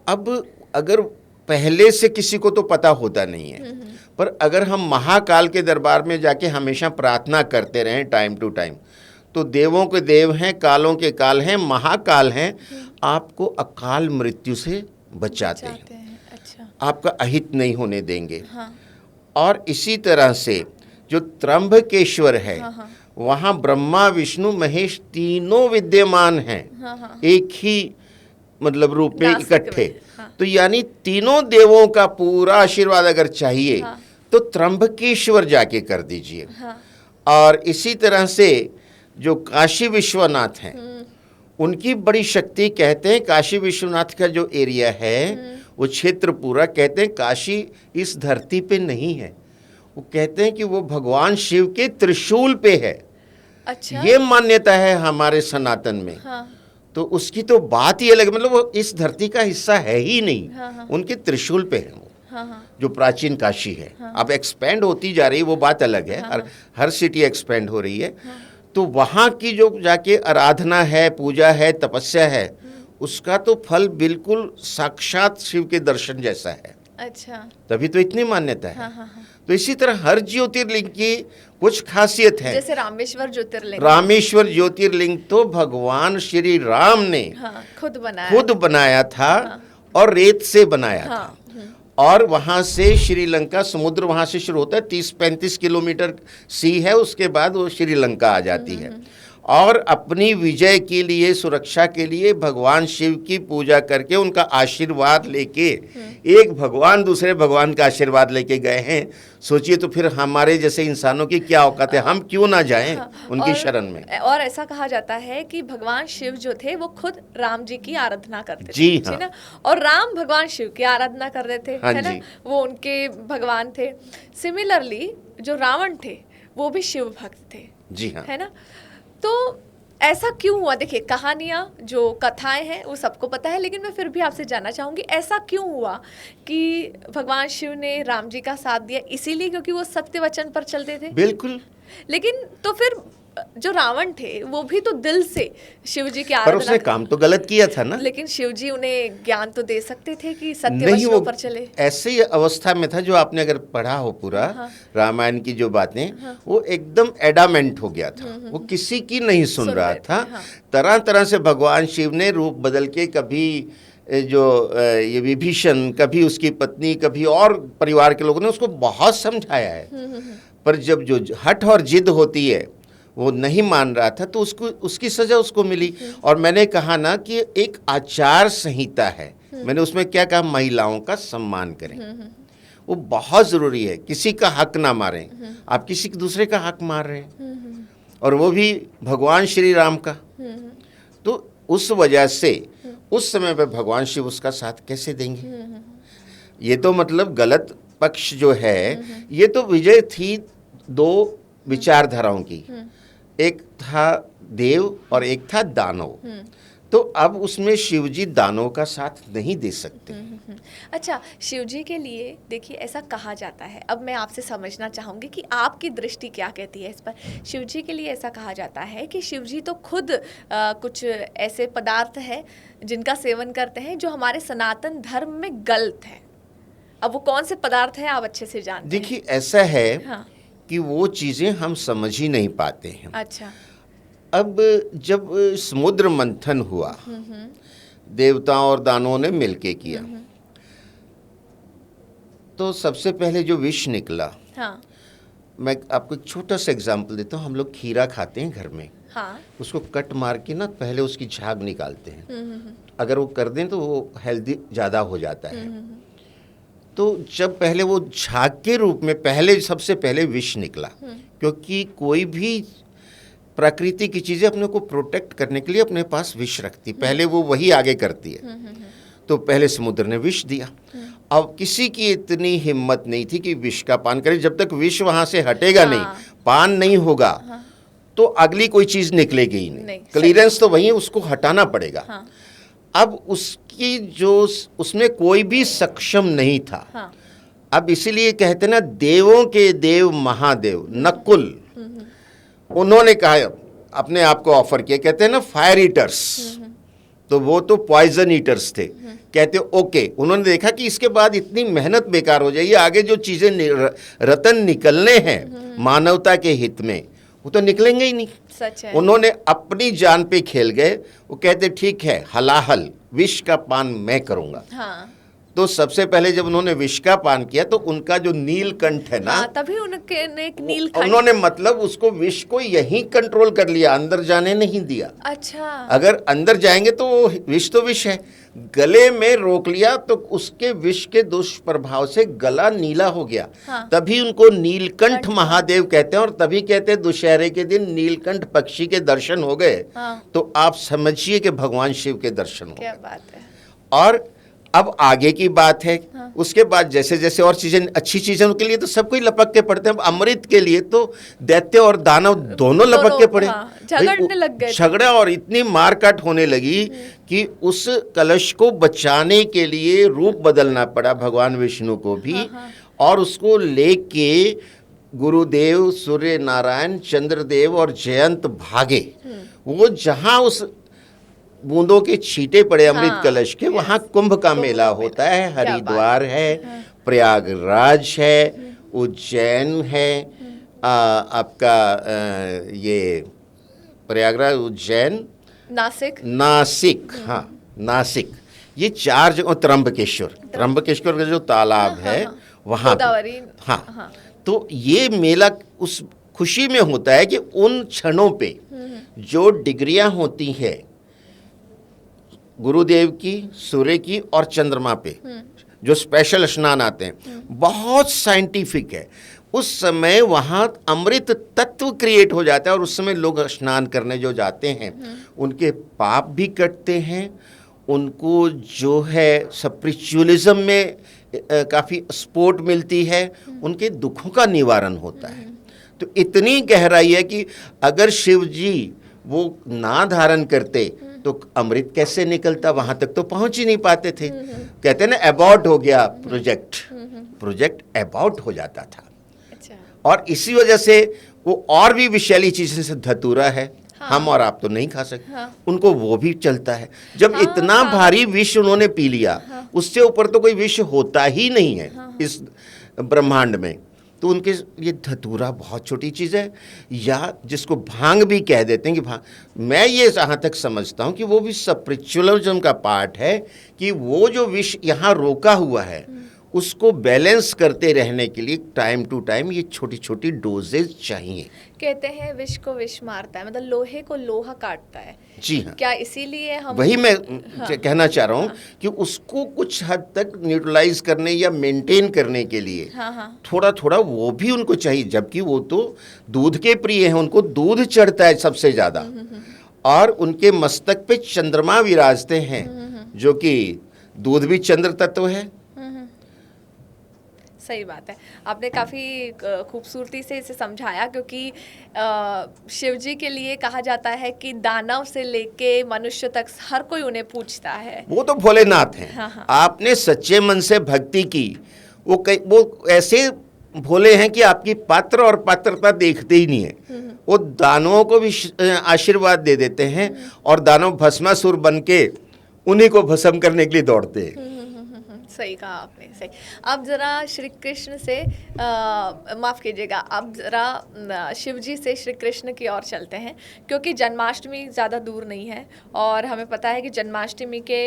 अब अगर पहले से किसी को तो पता होता नहीं है, पर अगर हम महाकाल के दरबार में जाके हमेशा प्रार्थना करते रहें टाइम टू टाइम, तो देवों के देव हैं, कालों के काल हैं, महाकाल हैं, आपको अकाल मृत्यु से बचाते हैं। अच्छा। आपका अहित नहीं होने देंगे। हाँ। और इसी तरह से जो त्र्यंबकेश्वर है, हाँ। वहाँ ब्रह्मा विष्णु महेश तीनों विद्यमान हैं। हाँ। एक ही मतलब रूप में नासिक इकट्ठे। में। हाँ। तो यानी तीनों देवों का पूरा आशीर्वाद अगर चाहिए, हाँ। तो त्र्यंबकेश्वर जाके कर दीजिए। हाँ। और इसी तरह से जो काशी विश्वनाथ हैं, उनकी बड़ी शक्ति, कहते हैं काशी विश्वनाथ का जो एरिया है, वो क्षेत्र पूरा, कहते हैं काशी इस धरती पे नहीं है, वो कहते हैं कि वो भगवान शिव के त्रिशूल पे है। अच्छा। ये मान्यता है हमारे सनातन में। हाँ। तो उसकी तो बात ही अलग, मतलब वो इस धरती का हिस्सा है ही नहीं। हाँ। उनके त्रिशूल पे है वो। हाँ। जो प्राचीन काशी है। अब एक्सपेंड होती जा रही है, वो बात अलग है। हर सिटी एक्सपेंड हो रही है। तो वहाँ की जो जाके आराधना है, पूजा है, तपस्या है, उसका तो फल बिल्कुल साक्षात शिव के दर्शन जैसा है। अच्छा। तभी तो इतनी मान्यता है। हाँ, हाँ, हाँ। तो इसी तरह हर ज्योतिर्लिंग की कुछ खासियत है। जैसे रामेश्वर ज्योतिर्लिंग। रामेश्वर ज्योतिर्लिंग तो भगवान श्री राम ने हाँ, खुद बनाया था। हाँ। और रेत से बनाया हाँ। था। और वहां से श्रीलंका, समुद्र वहां से शुरू होता है, 30-35 किलोमीटर सी है, उसके बाद वो श्रीलंका आ जाती है। और अपनी विजय के लिए, सुरक्षा के लिए भगवान शिव की पूजा करके उनका आशीर्वाद लेके, एक भगवान दूसरे भगवान का आशीर्वाद लेके गए हैं। सोचिए तो फिर हमारे जैसे इंसानों की क्या औकात है, हम क्यों ना जाएं उनकी शरण में। और ऐसा कहा जाता है कि भगवान शिव जो थे वो खुद राम जी की आराधना करते थे। जी हाँ। ना, और राम भगवान शिव की आराधना कर रहे थे। हाँ है ना, जी। वो उनके भगवान थे। सिमिलरली जो रावण थे वो भी शिव भक्त थे। जी हाँ। है ना, तो ऐसा क्यों हुआ? देखिए, कहानियाँ जो कथाएं हैं वो सबको पता है, लेकिन मैं फिर भी आपसे जानना चाहूंगी ऐसा क्यों हुआ कि भगवान शिव ने राम जी का साथ दिया? इसीलिए क्योंकि वो सत्य वचन पर चलते थे? बिल्कुल। लेकिन तो फिर जो रावण थे वो भी तो दिल से शिव जी की पर आराधना उसने काम तो गलत किया था ना। लेकिन शिव जी उन्हें ज्ञान तो दे सकते थे कि सत्य नहीं, वचनों पर चले। ऐसे ही अवस्था में था, जो आपने अगर पढ़ा हो पूरा रामायण की जो बातें, वो एकदम एडामेंट हो गया था। वो किसी की नहीं सुन रहा था। तरह तरह से भगवान शिव ने रूप बदल के, कभी जो ये विभीषण, कभी उसकी पत्नी, कभी और परिवार के लोगों ने उसको बहुत समझाया है। पर जब जो हठ और जिद होती है, वो नहीं मान रहा था, तो उसको उसकी सजा उसको मिली। और मैंने कहा ना कि एक आचार संहिता है, मैंने उसमें क्या कहा, महिलाओं का सम्मान करें। वो बहुत जरूरी है। किसी का हक ना मारें। आप किसी दूसरे का हक मार रहे हैं, और वो भी भगवान श्री राम का। तो उस वजह से उस समय पे भगवान शिव उसका साथ कैसे देंगे? ये तो मतलब गलत पक्ष जो है, ये तो विजय थी दो विचारधाराओं की। एक था देव और एक था दानव। तो अब उसमें शिवजी दानव का साथ नहीं दे सकते। अच्छा, शिवजी के लिए देखिए ऐसा कहा जाता है, अब मैं आपसे समझना चाहूंगी कि आपकी दृष्टि क्या कहती है इस पर। शिवजी के लिए ऐसा कहा जाता है कि शिवजी तो खुद कुछ ऐसे पदार्थ हैं जिनका सेवन करते हैं जो हमारे सनातन धर्म में गलत है। अब वो कौन से पदार्थ हैं आप अच्छे से जानते हैं। देखिए, ऐसा है हाँ। कि वो चीजें हम समझ ही नहीं पाते हैं। अच्छा। अब जब समुद्र मंथन हुआ, देवताओं और दानवों ने मिलके किया, तो सबसे पहले जो विष निकला, हाँ। मैं आपको एक छोटा सा एग्जांपल देता हूँ। हम लोग खीरा खाते हैं घर में। हाँ। उसको कट मार के ना पहले उसकी झाग निकालते हैं। अगर वो कर दें तो वो हेल्दी ज़्यादा हो जाता है। तो जब पहले वो झाग के रूप में पहले सबसे पहले विष निकला, क्योंकि कोई भी प्रकृति की चीज़ें अपने को प्रोटेक्ट करने के लिए अपने पास विष रखती, पहले वो वही आगे करती है। तो पहले समुद्र ने विष दिया। अब किसी की इतनी हिम्मत नहीं थी कि विष का पान करे। जब तक विष वहां से हटेगा नहीं, पान नहीं होगा, तो अगली कोई चीज निकलेगी ही नहीं। क्लियरेंस तो वही है, उसको हटाना पड़ेगा। अब उसकी जो उसमें कोई भी सक्षम नहीं था। अब इसीलिए कहते ना, देवों के देव महादेव नकुल, उन्होंने कहा, अपने आप को ऑफर किया। कहते हैं ना फायर ईटर्स, तो वो तो पॉइजन ईटर्स थे। कहते ओके, उन्होंने देखा कि इसके बाद इतनी मेहनत बेकार हो जाएगी, आगे जो चीजें रतन निकलने हैं मानवता के हित में, वो तो निकलेंगे ही नहीं। सच है। उन्होंने अपनी जान पे खेल गए। वो कहते ठीक है, हलाहल विष का पान मैं करूंगा। हाँ। तो सबसे पहले जब उन्होंने विष का पान किया, तो उनका जो नीलकंठ है ना, हाँ, तभी उनके ने एक नीलकंठ, उन्होंने मतलब उसको विष को यहीं कंट्रोल कर लिया, अंदर जाने नहीं दिया। अच्छा। अगर अंदर जाएंगे तो विष तो विष है, गले में रोक लिया तो उसके विष के दुष्प्रभाव से गला नीला हो गया। हाँ। तभी उनको नीलकंठ महादेव कहते हैं। और तभी कहते हैं दुशहरे के दिन नीलकंठ पक्षी के दर्शन हो गए। हाँ। तो आप समझिए कि भगवान शिव के दर्शन हो गए। क्या बात है। और अब आगे की बात है। हाँ। उसके बाद जैसे जैसे और चीजें, अच्छी चीजों के लिए तो सब कोई लपक के पड़ते हैं। अमृत के लिए तो दैत्य और दानव दोनों लपक के पड़े। हाँ, झगड़ने लग गए। झगड़ा और इतनी मारकाट होने लगी कि उस कलश को बचाने के लिए रूप बदलना पड़ा भगवान विष्णु को भी। हाँ। और उसको लेके गुरुदेव, सूर्य नारायण, चंद्रदेव और जयंत भागे। वो जहां उस बूंदों के छींटे पड़े अमृत हाँ, कलश के, वहाँ कुंभ का मेला होता है। क्या बात हरिद्वार है, प्रयागराज है, उज्जैन है, आपका ये प्रयागराज, उज्जैन, नासिक, हाँ नासिक, ये 4 जगह, त्र्यंबकेश्वर का जो तालाब है वहाँ पे, हाँ। तो ये मेला उस खुशी में होता है कि उन क्षणों पे जो डिग्रियां होती है गुरुदेव की, सूर्य की और चंद्रमा पे जो स्पेशल स्नान आते हैं, बहुत साइंटिफिक है। उस समय वहाँ अमृत तत्व क्रिएट हो जाता है और उस समय लोग स्नान करने जो जाते हैं उनके पाप भी कटते हैं, उनको जो है स्पिरिचुअलिज्म में काफ़ी सपोर्ट मिलती है, उनके दुखों का निवारण होता है। तो इतनी गहराई है कि अगर शिव जी वो ना धारण करते तो अमृत कैसे निकलता, वहां तक तो पहुंच ही नहीं पाते थे। कहते हैं ना, अबॉर्ट हो गया प्रोजेक्ट अबॉर्ट हो जाता था। और इसी वजह से वो और भी विषैली चीजें से धतूरा है, हम और आप तो नहीं खा सकते, उनको वो भी चलता है। जब इतना भारी विष उन्होंने पी लिया, उससे ऊपर तो कोई विष होता ही नहीं है इस ब्रह्मांड में, तो उनके ये धतूरा बहुत छोटी चीज़ है, या जिसको भांग भी कह देते हैं कि भांग, मैं ये जहाँ तक समझता हूँ कि वो भी स्पिरिचुअलिज्म का पार्ट है कि वो जो विष यहाँ रोका हुआ है उसको बैलेंस करते रहने के लिए टाइम टू टाइम ये छोटी छोटी डोजेज चाहिए। कहते हैं विष को विष मारता है, मतलब लोहे को लोहा काटता है। जी हाँ, क्या इसीलिए हम, वही मैं कहना चाह रहा हूँ कि उसको कुछ हद तक न्यूट्रलाइज करने या मेंटेन करने के लिए थोड़ा थोड़ा वो भी उनको चाहिए। जबकि वो तो दूध के प्रिय हैं, उनको दूध चढ़ता है सबसे ज़्यादा, और उनके मस्तक पे चंद्रमा विराजते हैं जो कि दूध भी चंद्र तत्व है। सही बात है, आपने काफ़ी खूबसूरती से इसे समझाया, क्योंकि शिव जी के लिए कहा जाता है कि दानव से लेके मनुष्य तक हर कोई उन्हें पूछता है। वो तो भोलेनाथ हैं। आपने सच्चे मन से भक्ति की, वो ऐसे भोले हैं कि आपकी पात्र और पात्रता देखते ही नहीं है। वो दानवों को भी आशीर्वाद दे देते हैं और दानव भस्मासुर बन के उन्हीं को भस्म करने के लिए दौड़ते हैं। सही कहा आपने, सही। अब ज़रा श्री कृष्ण से माफ़ कीजिएगा, अब ज़रा शिव जी से श्री कृष्ण की ओर चलते हैं, क्योंकि जन्माष्टमी ज़्यादा दूर नहीं है और हमें पता है कि जन्माष्टमी के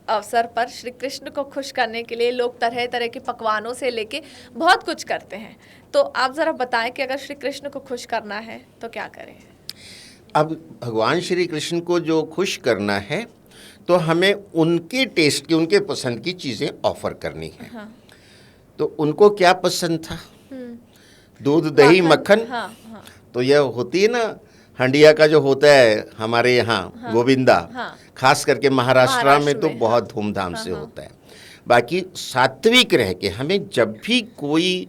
अवसर पर श्री कृष्ण को खुश करने के लिए लोग तरह तरह के पकवानों से लेके बहुत कुछ करते हैं। तो आप ज़रा बताएं कि अगर श्री कृष्ण को खुश करना है तो क्या करें? अब भगवान श्री कृष्ण को जो खुश करना है तो हमें उनके टेस्ट की, उनके पसंद की चीज़ें ऑफर करनी है। तो उनको क्या पसंद था? दूध, दही, मक्खन। तो यह होती है ना, हंडिया का जो होता है हमारे यहाँ गोविंदा, खास करके महाराष्ट्र में तो बहुत धूमधाम से होता है। बाकी सात्विक रह के हमें जब भी कोई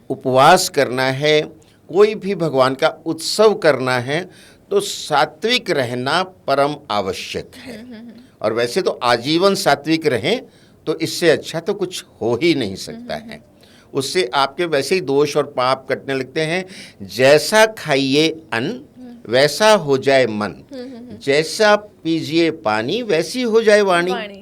उपवास करना है, कोई भी भगवान का उत्सव करना है, तो सात्विक रहना परम आवश्यक है। और वैसे तो आजीवन सात्विक रहें तो इससे अच्छा तो कुछ हो ही नहीं सकता है। उससे आपके वैसे ही दोष और पाप कटने लगते हैं। जैसा खाइए अन्न वैसा हो जाए मन, जैसा पीजिए पानी वैसी हो जाए वाणी।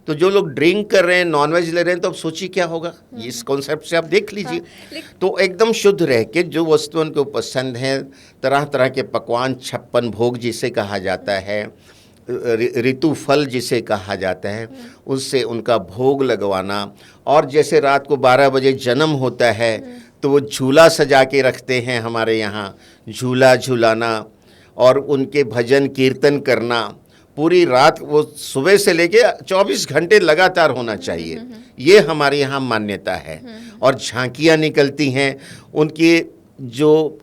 तो जो लोग ड्रिंक कर रहे हैं, नॉनवेज ले रहे हैं, तो अब सोचिए क्या होगा। इस कॉन्सेप्ट से आप देख लीजिए। तो एकदम शुद्ध रह के जो वस्तु उनको पसंद है, तरह तरह के पकवान, 56 भोग जिसे कहा जाता है, ऋतु फल जिसे कहा जाता है, उससे उनका भोग लगवाना। और जैसे रात को 12 बजे जन्म होता है तो वो झूला सजा के रखते हैं हमारे यहाँ, झूला झूलाना और उनके भजन कीर्तन करना पूरी रात, वो सुबह से लेके 24 घंटे लगातार होना चाहिए, ये हमारे यहाँ मान्यता है। और झांकियाँ निकलती हैं, उनकी जो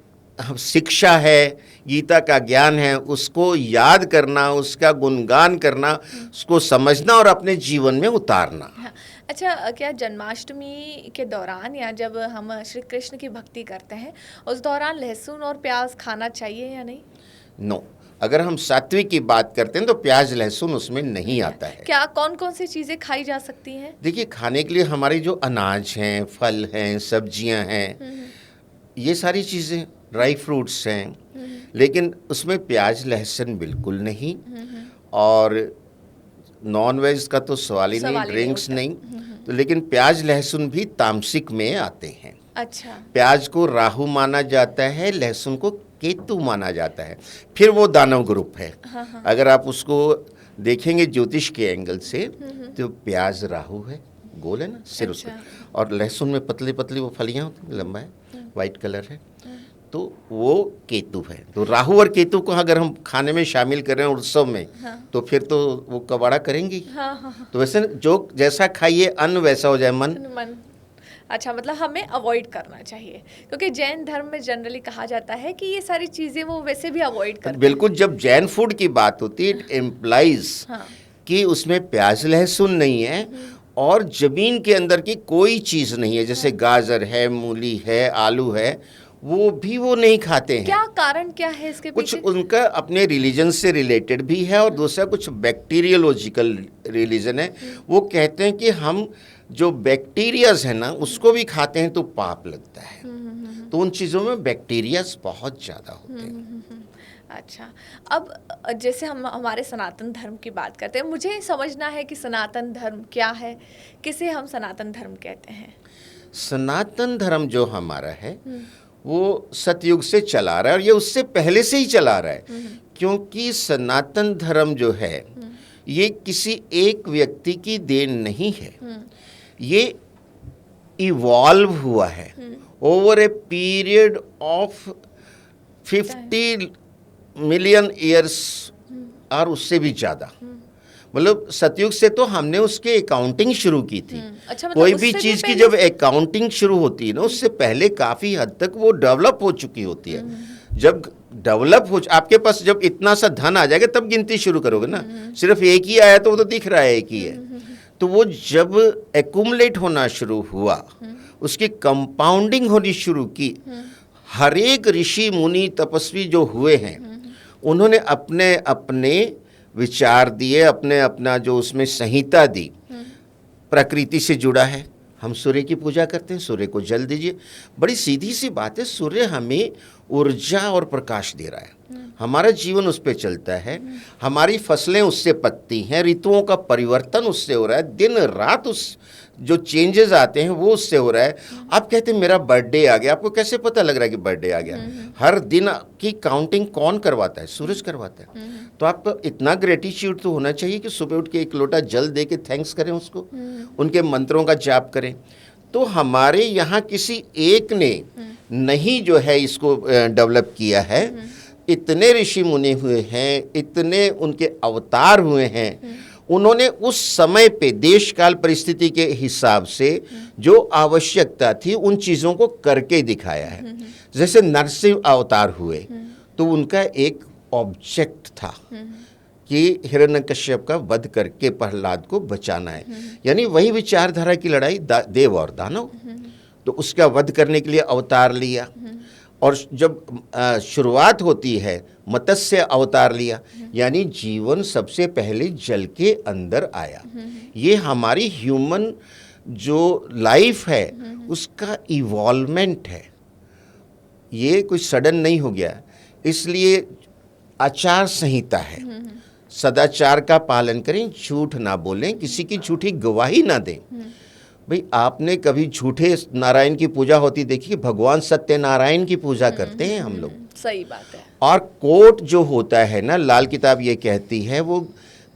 शिक्षा है, गीता का ज्ञान है, उसको याद करना, उसका गुणगान करना, उसको समझना और अपने जीवन में उतारना। अच्छा, क्या जन्माष्टमी के दौरान या जब हम श्री कृष्ण की भक्ति करते हैं उस दौरान लहसुन और प्याज खाना चाहिए या नहीं? नो, अगर हम सात्विक की बात करते हैं तो प्याज लहसुन उसमें नहीं आता है। क्या कौन कौन सी चीज़ें खाई जा सकती हैं? देखिए, खाने के लिए हमारी जो अनाज हैं, फल हैं, सब्जियां हैं, ये सारी चीज़ें, ड्राई फ्रूट्स हैं, लेकिन उसमें प्याज लहसुन बिल्कुल नहीं। और नॉन वेज का तो सवाल ही नहीं, सवाल ही नहीं ड्रिंक्स उठता। नहीं। तो लेकिन प्याज लहसुन भी तामसिक में आते हैं। अच्छा। प्याज को राहु माना जाता है, लहसुन को केतु माना जाता है। फिर वो दानव ग्रुप है। अगर आप उसको देखेंगे ज्योतिष के एंगल से तो प्याज राहु है, गोल है ना सिर अच्छा। उसका, और लहसुन में पतली पतली वो फलियां होती हैं, लंबा है, वाइट कलर है, तो वो केतु है। तो राहु और केतु को अगर हम खाने में शामिल करें उत्सव में, तो फिर तो वो कबाड़ा करेंगी। तो वैसे जो जैसा खाइए अन्न वैसा हो जाए मन। मन। अच्छा, मतलब हमें अवॉइड करना चाहिए, क्योंकि जैन धर्म में जनरली कहा जाता है कि ये सारी चीजें वो वैसे भी अवॉइड करते बिल्कुल, जब जैन फूड की बात होती है इट एम्प्लाइज कि उसमें प्याज लहसुन नहीं है और जमीन के अंदर की कोई चीज नहीं है, जैसे गाजर है, मूली है, आलू है, वो नहीं खाते हैं। क्या कारण क्या है इसके कुछ पीछे? उनका अपने रिलीजन से रिलेटेड भी है, और दूसरा कुछ बैक्टीरियोलॉजिकल रिलीजन है। वो कहते हैं कि हम जो बैक्टीरियाज है ना उसको भी खाते हैं तो पाप लगता है। तो उन चीज़ों में बैक्टीरियाज बहुत ज़्यादा होते हैं। अच्छा, अब जैसे हम हमारे सनातन धर्म की बात करते हैं, मुझे समझना है कि सनातन धर्म क्या है, किसे हम सनातन धर्म कहते हैं? सनातन धर्म जो हमारा है वो सतयुग से चला रहा है, और ये उससे पहले से ही चला रहा है। क्योंकि सनातन धर्म जो है ये किसी एक व्यक्ति की देन नहीं है, ये इवॉल्व हुआ है over a period of 50 million years और उससे भी ज़्यादा। मतलब सतयुग से तो हमने उसके अकाउंटिंग शुरू की थी। अच्छा, मतलब कोई भी उससे चीज़ की पहले जब अकाउंटिंग शुरू होती है ना, उससे पहले काफ़ी हद तक वो डेवलप हो चुकी होती है। जब डेवलप हो, आपके पास जब इतना सा धन आ जाएगा तब गिनती शुरू करोगे ना। सिर्फ एक ही आया तो वो तो दिख रहा है एक ही है। तो वो जब एक्यूमुलेट होना शुरू हुआ, उसकी कंपाउंडिंग होनी शुरू की, हर एक ऋषि मुनि तपस्वी जो हुए हैं उन्होंने अपने अपने विचार दिए, अपने अपना जो उसमें संहिता दी। प्रकृति से जुड़ा है, हम सूर्य की पूजा करते हैं, सूर्य को जल दीजिए। बड़ी सीधी सी बात है, सूर्य हमें ऊर्जा और प्रकाश दे रहा है, हमारा जीवन उस पर चलता है, हमारी फसलें उससे पकती हैं, ऋतुओं का परिवर्तन उससे हो रहा है, दिन रात उस जो चेंजेस आते हैं वो उससे हो रहा है। आप कहते हैं मेरा बर्थडे आ गया, आपको कैसे पता लग रहा है कि बर्थडे आ गया? हर दिन की काउंटिंग कौन करवाता है? सूरज करवाता है। तो आपको इतना ग्रेटिट्यूड तो होना चाहिए कि सुबह उठ के एक लोटा जल दे के थैंक्स करें उसको, उनके मंत्रों का जाप करें। तो हमारे यहाँ किसी एक ने नहीं जो है इसको डेवलप किया है, इतने ऋषि मुनि हुए हैं, इतने उनके अवतार हुए हैं, उन्होंने उस समय पे देश काल परिस्थिति के हिसाब से जो आवश्यकता थी उन चीज़ों को करके दिखाया है। जैसे नरसिंह अवतार हुए तो उनका एक ऑब्जेक्ट था कि हिरण्यकश्यप का वध करके प्रहलाद को बचाना है। यानी वही विचारधारा की लड़ाई देव और दानव, तो उसका वध करने के लिए अवतार लिया। और जब शुरुआत होती है मत्स्य अवतार लिया, यानी जीवन सबसे पहले जल के अंदर आया। ये हमारी ह्यूमन जो लाइफ है उसका इवॉल्वमेंट है, ये कोई सडन नहीं हो गया। इसलिए आचार संहिता है, सदाचार का पालन करें, झूठ ना बोलें, किसी की झूठी गवाही ना दें। भाई आपने कभी झूठे नारायण की पूजा होती देखी? भगवान सत्यनारायण की पूजा करते हैं हम लोग। सही बात है। और कोट जो होता है ना, लाल किताब ये कहती है वो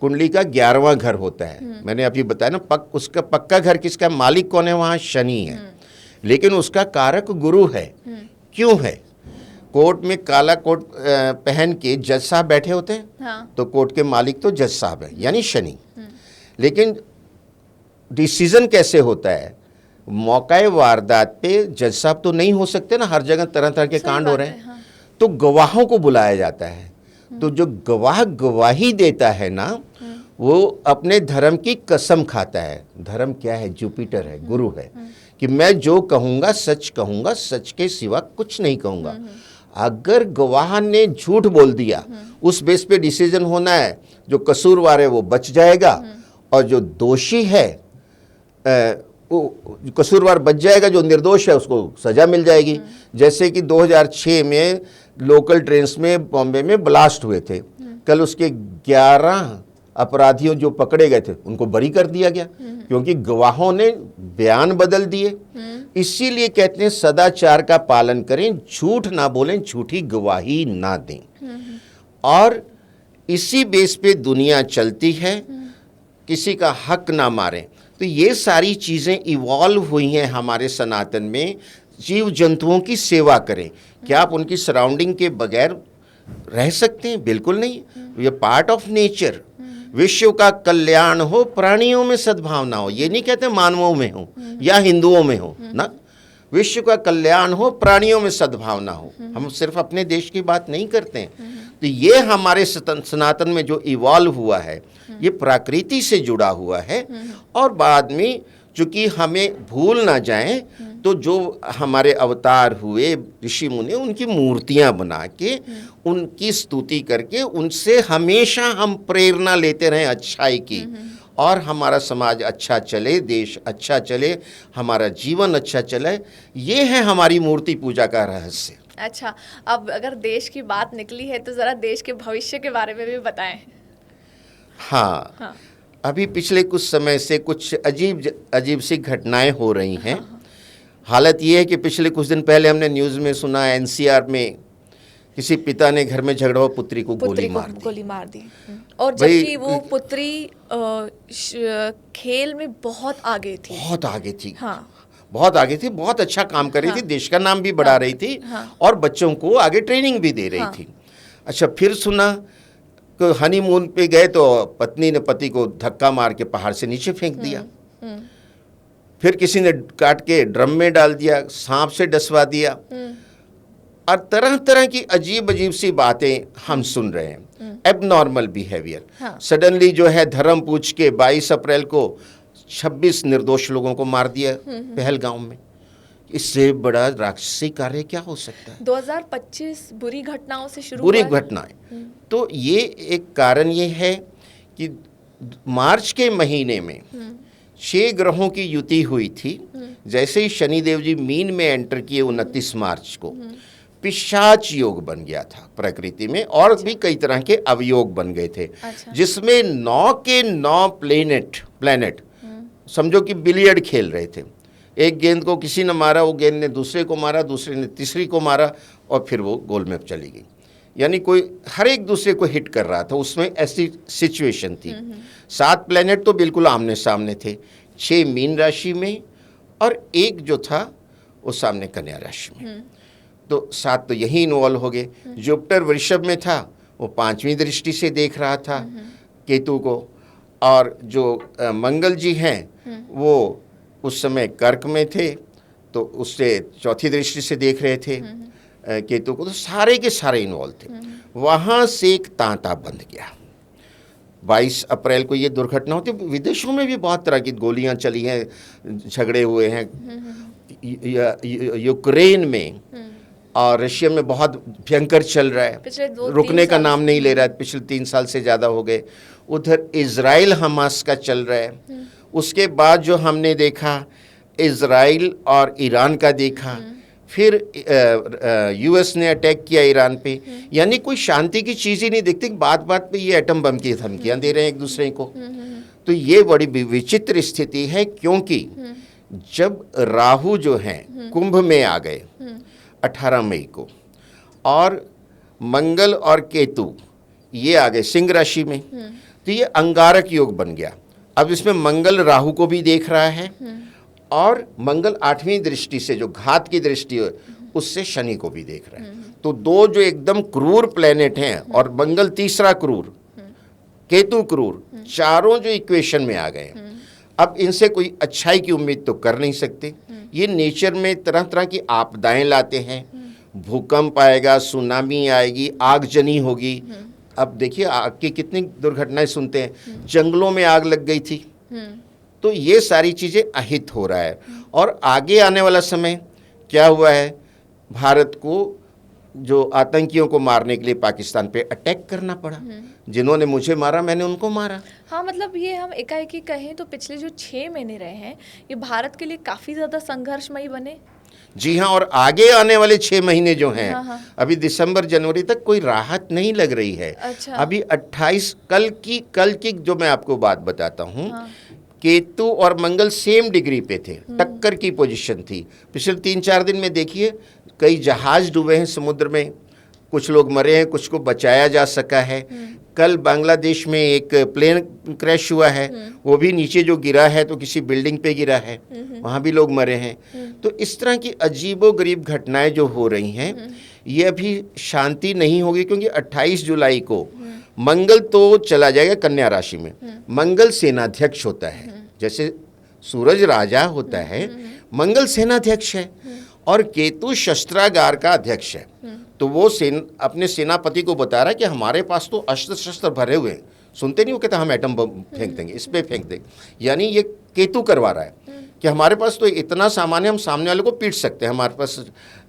कुंडली का 11वां घर होता है। मैंने अभी बताया ना, उसका पक्का घर किसका, मालिक कौन है? वहाँ शनि है, लेकिन उसका कारक गुरु है। क्यों है? कोर्ट में काला कोट पहन के जज साहब बैठे होते हैं। हाँ। तो कोर्ट के मालिक तो जज साहब है, यानी शनि। लेकिन डिसीजन कैसे होता है? मौकाए वारदात पे जज साहब तो नहीं हो सकते ना, हर जगह तरह तरह के कांड हो रहे हैं। हाँ। तो गवाहों को बुलाया जाता है। तो जो गवाह गवाही देता है ना, वो अपने धर्म की कसम खाता है। धर्म क्या है? जुपिटर है, गुरु है, कि मैं जो कहूँगा सच कहूँगा, सच के सिवा कुछ नहीं कहूँगा। अगर गवाह ने झूठ बोल दिया, उस बेस पे डिसीजन होना है, जो कसूरवार है वो बच जाएगा और जो दोषी है वो कसूरवार बच जाएगा, जो निर्दोष है उसको सजा मिल जाएगी। जैसे कि 2006 में लोकल ट्रेन्स में बॉम्बे में ब्लास्ट हुए थे, कल उसके 11 अपराधियों जो पकड़े गए थे उनको बरी कर दिया गया, क्योंकि गवाहों ने बयान बदल दिए। इसीलिए कहते हैं सदाचार का पालन करें, झूठ ना बोलें, झूठी गवाही ना दें। और इसी बेस पे दुनिया चलती है, किसी का हक ना मारें। तो ये सारी चीज़ें इवॉल्व हुई हैं हमारे सनातन में। जीव जंतुओं की सेवा करें। क्या आप उनकी सराउंडिंग के बगैर रह सकते हैं? बिल्कुल नहीं। ये पार्ट ऑफ नेचर। विश्व का कल्याण हो, प्राणियों में सद्भावना हो। ये नहीं कहते मानवों में हो या हिंदुओं में हो ना, विश्व का कल्याण हो, प्राणियों में सद्भावना हो। हम सिर्फ अपने देश की बात नहीं करते हैं। तो ये हमारे सनातन में जो इवॉल्व हुआ है, ये प्रकृति से जुड़ा हुआ है। और बाद में चूंकि हमें भूल ना जाएं, तो जो हमारे अवतार हुए ऋषि मुनि, उनकी मूर्तियां बना के उनकी स्तुति करके उनसे हमेशा हम प्रेरणा लेते रहें अच्छाई की, और हमारा समाज अच्छा चले, देश अच्छा चले, हमारा जीवन अच्छा चले। ये है हमारी मूर्ति पूजा का रहस्य। अच्छा, अब अगर देश की बात निकली है तो ज़रा देश के भविष्य के बारे में भी बताएं। हाँ। अभी पिछले कुछ समय से कुछ अजीब सी घटनाएं हो रही हैं। हालत ये है कि पिछले कुछ दिन पहले हमने न्यूज़ में सुना, एनसीआर में किसी पिता ने घर में झगड़ा हुआ, पुत्री को गोली मार दी। और जबकि वो पुत्री खेल में बहुत आगे थी। हाँ, बहुत आगे थी, बहुत अच्छा काम कर रही थी, देश का नाम भी बढ़ा रही थी, और बच्चों को आगे ट्रेनिंग भी दे रही थी। अच्छा, फिर सुना कि हनीमून पे गए तो पत्नी ने पति को धक्का मार के पहाड़ से नीचे फेंक दिया। फिर किसी ने काट के ड्रम में डाल दिया, सांप से डसवा दिया, और तरह तरह की अजीब सी बातें हम सुन रहे हैं। Abnormal behaviour. सडनली जो है धर्म पूछ के 22 अप्रैल को 26 निर्दोष लोगों को मार दिया पहलगांव में। इससे बड़ा राक्षसी कार्य क्या हो सकता है? 2025 बुरी घटनाओं से शुरू बुरी घटनाएं। तो ये एक कारण ये है कि मार्च के महीने में 6 ग्रहों की युति हुई थी। जैसे ही शनिदेव जी मीन में एंटर किए 29 मार्च को, पिशाच योग बन गया था प्रकृति में, और भी कई तरह के अवयोग बन गए थे। जिसमें 9 के 9 प्लेनेट समझो कि बिलियर्ड खेल रहे थे। एक गेंद को किसी ने मारा, वो गेंद ने दूसरे को मारा, दूसरे ने तीसरी को मारा, और फिर वो गोल में चली गई। यानी कोई हर एक दूसरे को हिट कर रहा था, उसमें ऐसी सिचुएशन थी। 7 प्लेनेट तो बिल्कुल आमने सामने थे, 6 मीन राशि में, और एक जो था वो सामने कन्या राशि में। तो 7 तो यही इन्वॉल्व हो गए। जुपिटर वृषभ में था, वो 5वीं दृष्टि से देख रहा था केतु को, और जो मंगल जी हैं वो उस समय कर्क में थे, तो उससे 4थी दृष्टि से देख रहे थे केतु को। तो सारे के सारे इन्वॉल्व थे। वहाँ से एक तांता बंध गया। 22 अप्रैल को ये दुर्घटना होती। विदेशों में भी बहुत तरह की गोलियां चली हैं, झगड़े हुए हैं। यूक्रेन में और रशिया में बहुत भयंकर चल रहा है, रुकने का नाम नहीं ले रहा है। पिछले 3 साल से ज़्यादा हो गए। उधर इजराइल हमास का चल रहा है। उसके बाद जो हमने देखा इजराइल और ईरान का देखा, फिर यूएस ने अटैक किया ईरान पे। यानी कोई शांति की चीज़ ही नहीं दिखती। बात बात पे ये एटम बम की धमकियां दे रहे हैं एक दूसरे को। तो ये बड़ी विचित्र स्थिति है, क्योंकि जब राहु जो हैं कुंभ में आ गए 18 मई को, और मंगल और केतु ये आ गए सिंह राशि में, तो ये अंगारक योग बन गया। अब इसमें मंगल राहु को भी देख रहा है, और मंगल 8वीं दृष्टि से जो घात की दृष्टि है उससे शनि को भी देख रहा है। तो 2 जो एकदम क्रूर प्लेनेट हैं, और मंगल तीसरा क्रूर, केतु क्रूर, चारों जो इक्वेशन में आ गए। अब इनसे कोई अच्छाई की उम्मीद तो कर नहीं सकते। ये नेचर में तरह तरह की आपदाएं लाते हैं। भूकंप आएगा, सुनामी आएगी, आगजनी होगी। अब देखिए आग की कितनी दुर्घटनाएं सुनते हैं, जंगलों में आग लग गई थी। तो ये सारी चीज़ें अहित हो रहा है। और आगे आने वाला समय क्या हुआ है, भारत को जो आतंकियों को मारने के लिए पाकिस्तान पे अटैक करना पड़ा। जिन्होंने मुझे मारा मैंने उनको मारा। हाँ, मतलब ये हम एकाएकी कहें तो पिछले जो 6 महीने रहे हैं, ये भारत के लिए काफ़ी ज़्यादा संघर्षमयी बने। जी हाँ, और आगे आने वाले 6 महीने जो हैं, हाँ। अभी दिसंबर जनवरी तक कोई राहत नहीं लग रही है। अच्छा। अभी 28 कल की जो मैं आपको बात बताता हूँ, हाँ। केतु और मंगल सेम डिग्री पे थे, टक्कर की पोजीशन थी। पिछले 3-4 दिन में देखिए कई जहाज डूबे हैं समुद्र में, कुछ लोग मरे हैं, कुछ को बचाया जा सका है। कल बांग्लादेश में एक प्लेन क्रैश हुआ है, वो भी नीचे जो गिरा है तो किसी बिल्डिंग पे गिरा है, वहाँ भी लोग मरे हैं। तो इस तरह की अजीबोगरीब घटनाएं जो हो रही हैं, ये अभी शांति नहीं होगी, क्योंकि 28 जुलाई को मंगल तो चला जाएगा कन्या राशि में। मंगल सेनाध्यक्ष होता है, जैसे सूरज राजा होता है, मंगल सेनाध्यक्ष है, और केतु शस्त्रागार का अध्यक्ष है। तो वो अपने सेनापति को बता रहा है कि हमारे पास तो अस्त्र शस्त्र भरे हुए हैं। सुनते नहीं, वो कहता हम एटम बम फेंक देंगे, इस पे फेंक देंगे। यानी ये केतु करवा रहा है कि हमारे पास तो इतना सामान है, हम सामने वाले को पीट सकते हैं। हमारे पास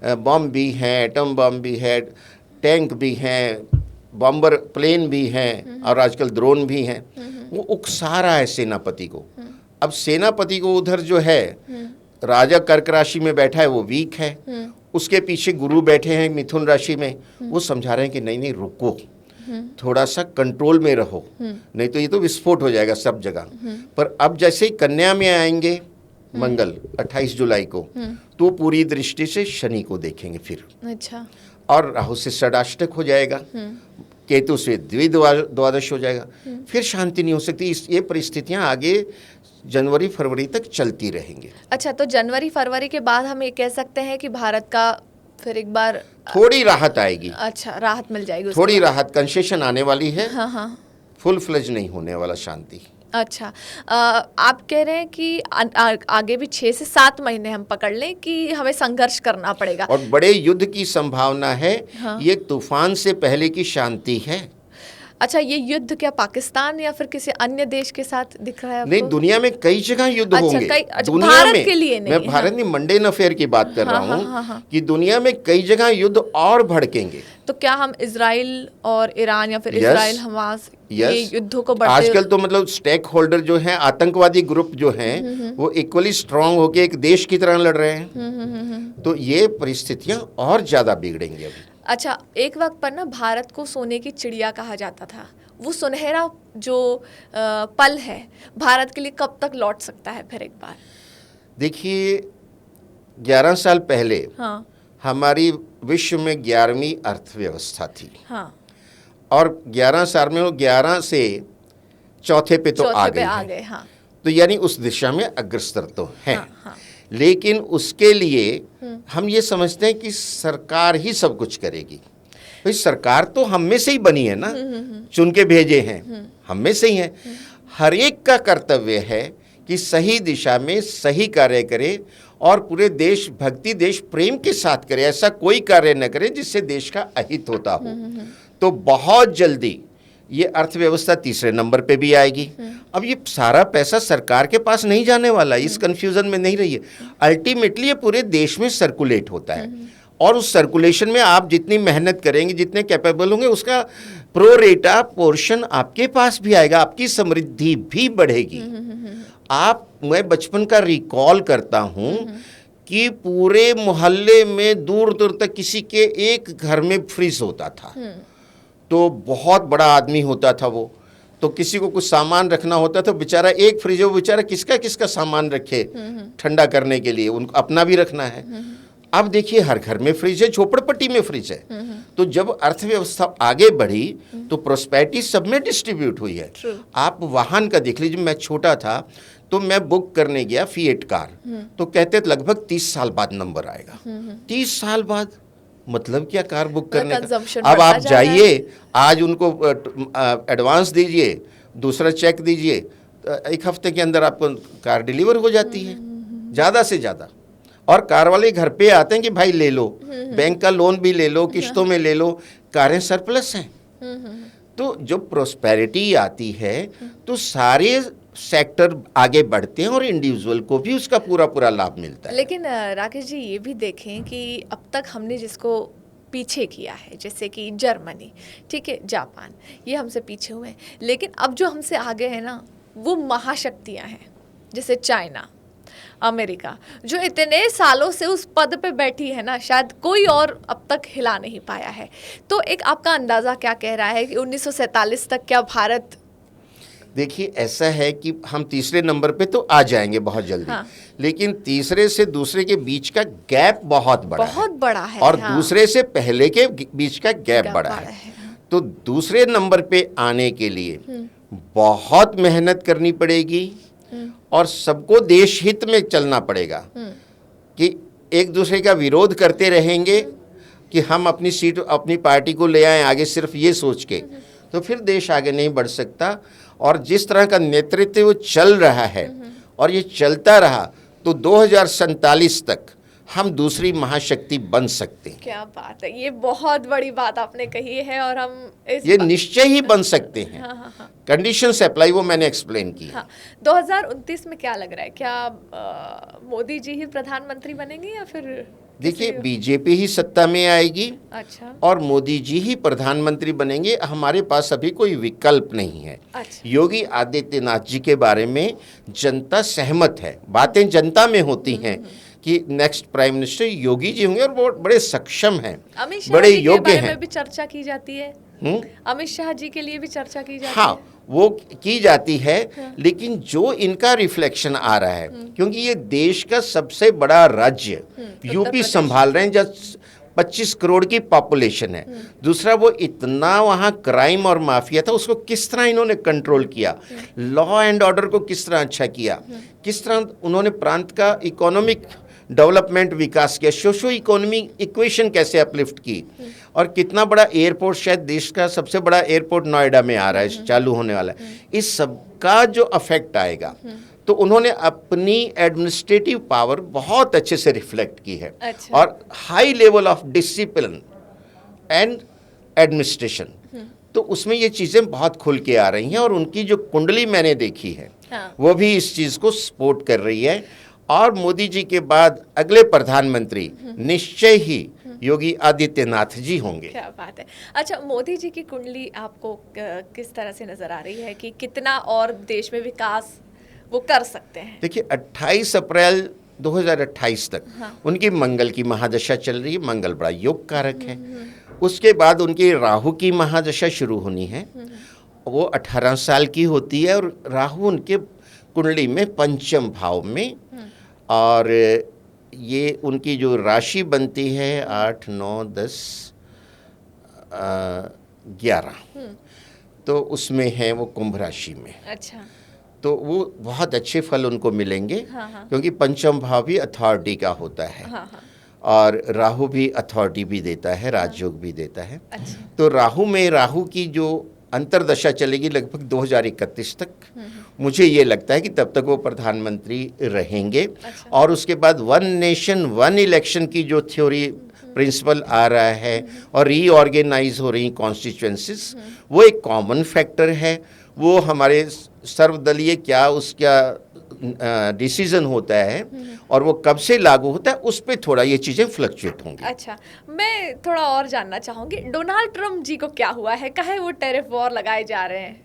बम भी हैं, एटम बम भी है, टैंक भी हैं, बॉम्बर प्लेन भी हैं, और आजकल ड्रोन भी हैं। वो उकसा रहा है सेनापति को। अब सेनापति को उधर जो है राजा कर्क राशि में बैठा है, वो वीक है। उसके पीछे गुरु बैठे हैं मिथुन राशि में, वो समझा रहे हैं कि नहीं रुको, थोड़ा सा कंट्रोल में रहो, नहीं तो ये तो विस्फोट हो जाएगा सब जगह। पर अब जैसे ही कन्या में आएंगे मंगल 28 जुलाई को, तो पूरी दृष्टि से शनि को देखेंगे फिर। अच्छा। और राहु से षडाष्टक हो जाएगा, केतु से द्विद्वादश हो जाएगा, फिर शांति नहीं हो सकती। ये परिस्थितियां आगे जनवरी फरवरी तक चलती रहेंगी। अच्छा, तो जनवरी फरवरी के बाद हम ये कह सकते हैं कि भारत का फिर एक बार थोड़ी राहत आएगी। अच्छा, राहत मिल जाएगी, थोड़ी राहत, कंसेशन आने वाली है। हाँ। फुल फ्लेज नहीं होने वाला शांति। अच्छा, आप कह रहे हैं कि आगे भी 6 से 7 महीने हम पकड़ लें कि हमें संघर्ष करना पड़ेगा, और बड़े युद्ध की संभावना है। हाँ। ये तूफान से पहले की शांति है। अच्छा, ये युद्ध क्या पाकिस्तान या फिर किसी अन्य देश के साथ दिख रहा है आपको? नहीं, दुनिया में कई जगह युद्ध होंगे। दुनिया भारत में, के लिए नहीं, मैं भारत में मंडेन अफेयर की बात कर रहा हूँ कि दुनिया में कई जगह युद्ध और भड़केंगे। तो क्या हम इजराइल और ईरान या फिर इजराइल हमास ये युद्धों को बढ़ते? आजकल तो मतलब स्टेक होल्डर जो हैं, आतंकवादी ग्रुप जो हैं, वो इक्वली स्ट्रांग होके एक देश की तरह लड़ रहे हैं। तो ये परिस्थितियां और ज्यादा बिगड़ेंगी अभी। अच्छा, एक वक्त पर ना भारत को सोने की चिड़िया कहा जाता था। वो सुनहरा जो पल है भारत के लिए कब तक लौट सकता है फिर एक बार? देखिए, 11 साल पहले हाँ। हमारी विश्व में 11वीं अर्थव्यवस्था थी। हाँ। और 11 साल में वो 11 से चौथे पे तो आ गए। हाँ। तो यानी उस दिशा में अग्रसर तो है। हाँ। लेकिन उसके लिए हम ये समझते हैं कि सरकार ही सब कुछ करेगी। भाई, सरकार तो हम में से ही बनी है ना, चुन के भेजे हैं, हम में से ही है। हर एक का कर्तव्य है कि सही दिशा में सही कार्य करे और पूरे देश भक्ति, देश प्रेम के साथ करे। ऐसा कोई कार्य न करे जिससे देश का अहित होता हो। तो बहुत जल्दी ये अर्थव्यवस्था तीसरे नंबर पे भी आएगी। अब ये सारा पैसा सरकार के पास नहीं जाने वाला, इस कंफ्यूजन में नहीं रहिए। अल्टीमेटली ये पूरे देश में सर्कुलेट होता है, और उस सर्कुलेशन में आप जितनी मेहनत करेंगे, जितने कैपेबल होंगे, उसका प्रो रेटा पोर्शन आपके पास भी आएगा, आपकी समृद्धि भी बढ़ेगी। मैं बचपन का रिकॉल करता हूँ कि पूरे मोहल्ले में दूर दूर तक किसी के एक घर में फ्रिज होता था। तो बहुत बड़ा आदमी होता था वो, तो किसी को कुछ सामान रखना होता था, बेचारा एक फ्रिज है, वो बेचारा किसका किसका सामान रखे ठंडा करने के लिए, उनको अपना भी रखना है। अब देखिए, हर घर में फ्रिज है, झोपड़पट्टी में फ्रिज है। तो जब अर्थव्यवस्था आगे बढ़ी तो प्रोस्पेरिटी सब में डिस्ट्रीब्यूट हुई है। आप वाहन का देख लीजिए, मैं छोटा था तो मैं बुक करने गया फिएट कार, तो कहते लगभग 30 साल बाद नंबर आएगा। 30 साल बाद मतलब क्या कार बुक करने का? अब आप जाइए, आज उनको एडवांस दीजिए, दूसरा चेक दीजिए, एक हफ्ते के अंदर आपको कार डिलीवर हो जाती है, ज़्यादा से ज़्यादा। और कार वाले घर पे आते हैं कि भाई ले लो, बैंक का लोन भी ले लो, किस्तों में ले लो, कारें सरप्लस हैं। तो जब प्रोस्पेरिटी आती है तो सारे सेक्टर आगे बढ़ते हैं और इंडिविजुअल को भी उसका पूरा पूरा लाभ मिलता है। लेकिन राकेश जी, ये भी देखें कि अब तक हमने जिसको पीछे किया है, जैसे कि जर्मनी, ठीक है, जापान, ये हमसे पीछे हुए हैं। लेकिन अब जो हमसे आगे है ना, वो महाशक्तियां हैं, जैसे चाइना, अमेरिका, जो इतने सालों से उस पद पे बैठी है ना, शायद कोई और अब तक हिला नहीं पाया है। तो एक आपका अंदाजा क्या कह रहा है कि 1947 तक क्या भारत? देखिए, ऐसा है कि हम तीसरे नंबर पे तो आ जाएंगे बहुत जल्दी। हाँ। लेकिन तीसरे से दूसरे के बीच का गैप बहुत बड़ा है और हाँ। दूसरे से पहले के बीच का गैप बड़ा है। तो दूसरे नंबर पे आने के लिए बहुत मेहनत करनी पड़ेगी और सबको देश हित में चलना पड़ेगा। कि एक दूसरे का विरोध करते रहेंगे कि हम अपनी सीट अपनी पार्टी को ले आए आगे, सिर्फ ये सोच के, तो फिर देश आगे नहीं बढ़ सकता। और जिस तरह का नेतृत्व वो चल रहा है और ये चलता रहा तो 2047 तक हम दूसरी महाशक्ति बन सकते हैं। क्या बात है, ये बहुत बड़ी बात आपने कही है और हम ये निश्चय ही बन सकते हैं। हाँ। कंडीशंस अप्लाई, वो मैंने एक्सप्लेन की। हाँ। 2029 में क्या लग रहा है, क्या मोदी जी ही प्रधानमंत्री बनेंगे या फिर? देखिए, बीजेपी ही सत्ता में आएगी। अच्छा। और मोदी जी ही प्रधानमंत्री बनेंगे। हमारे पास अभी कोई विकल्प नहीं है। अच्छा। योगी आदित्यनाथ जी के बारे में जनता सहमत है, बातें जनता में होती हैं कि next prime minister Yogi ji होंगे और वो बड़े सक्षम हैं, बड़े योग्य हैं। भी चर्चा की जाती है। अमित शाह जी के लिए भी चर्चा की जाती हाँ, है। वो की जाती है। हाँ। लेकिन जो इनका रिफ्लेक्शन आ रहा है, क्योंकि ये देश का सबसे बड़ा राज्य यूपी संभाल रहे हैं, जब 25 करोड़ की पॉपुलेशन है। दूसरा, वो इतना वहाँ क्राइम और माफिया था, उसको किस तरह इन्होंने कंट्रोल किया, लॉ एंड ऑर्डर को किस तरह अच्छा किया, किस तरह उन्होंने प्रांत का इकोनॉमिक डेवलपमेंट विकास किया, सोशो इकोनॉमिक इक्वेशन कैसे अपलिफ्ट की, और कितना बड़ा एयरपोर्ट, शायद देश का सबसे बड़ा एयरपोर्ट नोएडा में आ रहा है, चालू होने वाला है। इस सब का जो अफेक्ट आएगा, तो उन्होंने अपनी एडमिनिस्ट्रेटिव पावर बहुत अच्छे से रिफ्लेक्ट की है। अच्छा। और high level of discipline and administration, तो उसमें ये चीज़ें बहुत खुल के आ रही हैं। और उनकी जो कुंडली मैंने देखी है, हाँ। वो भी इस चीज़ को सपोर्ट कर रही है। और मोदी जी के बाद अगले प्रधानमंत्री निश्चय ही योगी आदित्यनाथ जी होंगे। क्या बात है। अच्छा, मोदी जी की कुंडली आपको किस तरह से नजर आ रही है कि कितना और देश में विकास वो कर सकते हैं? देखिए, 28 अप्रैल 2028 तक हाँ। उनकी मंगल की महादशा चल रही है। मंगल बड़ा योग कारक है। उसके बाद उनकी राहु की महादशा शुरू होनी है। वो 18 साल की होती है और राहु उनके कुंडली में पंचम भाव में, और ये उनकी जो राशि बनती है 8, 9, 10, 11, तो उसमें है वो कुंभ राशि में। अच्छा। तो वो बहुत अच्छे फल उनको मिलेंगे। हाँ। क्योंकि पंचम भाव भी अथॉरिटी का होता है। हाँ। और राहु भी अथॉरिटी भी देता है, राजयोग भी देता है। अच्छा। तो राहु की जो अंतरदशा चलेगी लगभग 2031 तक। मुझे ये लगता है कि तब तक वो प्रधानमंत्री रहेंगे। अच्छा। और उसके बाद वन नेशन वन इलेक्शन की जो थ्योरी प्रिंसिपल आ रहा है और रीऑर्गेनाइज हो रही कॉन्स्टिट्यूएंसीज, वो एक कॉमन फैक्टर है। वो हमारे सर्वदलीय क्या उसका डिसीजन होता है और वो कब से लागू होता है, उस पर थोड़ा ये चीज़ें फ्लक्चुएट होंगी। अच्छा, मैं थोड़ा और जानना चाहूँगी, डोनाल्ड ट्रम्प जी को क्या हुआ है, कहे वो टैरिफ वॉर लगाए जा रहे हैं?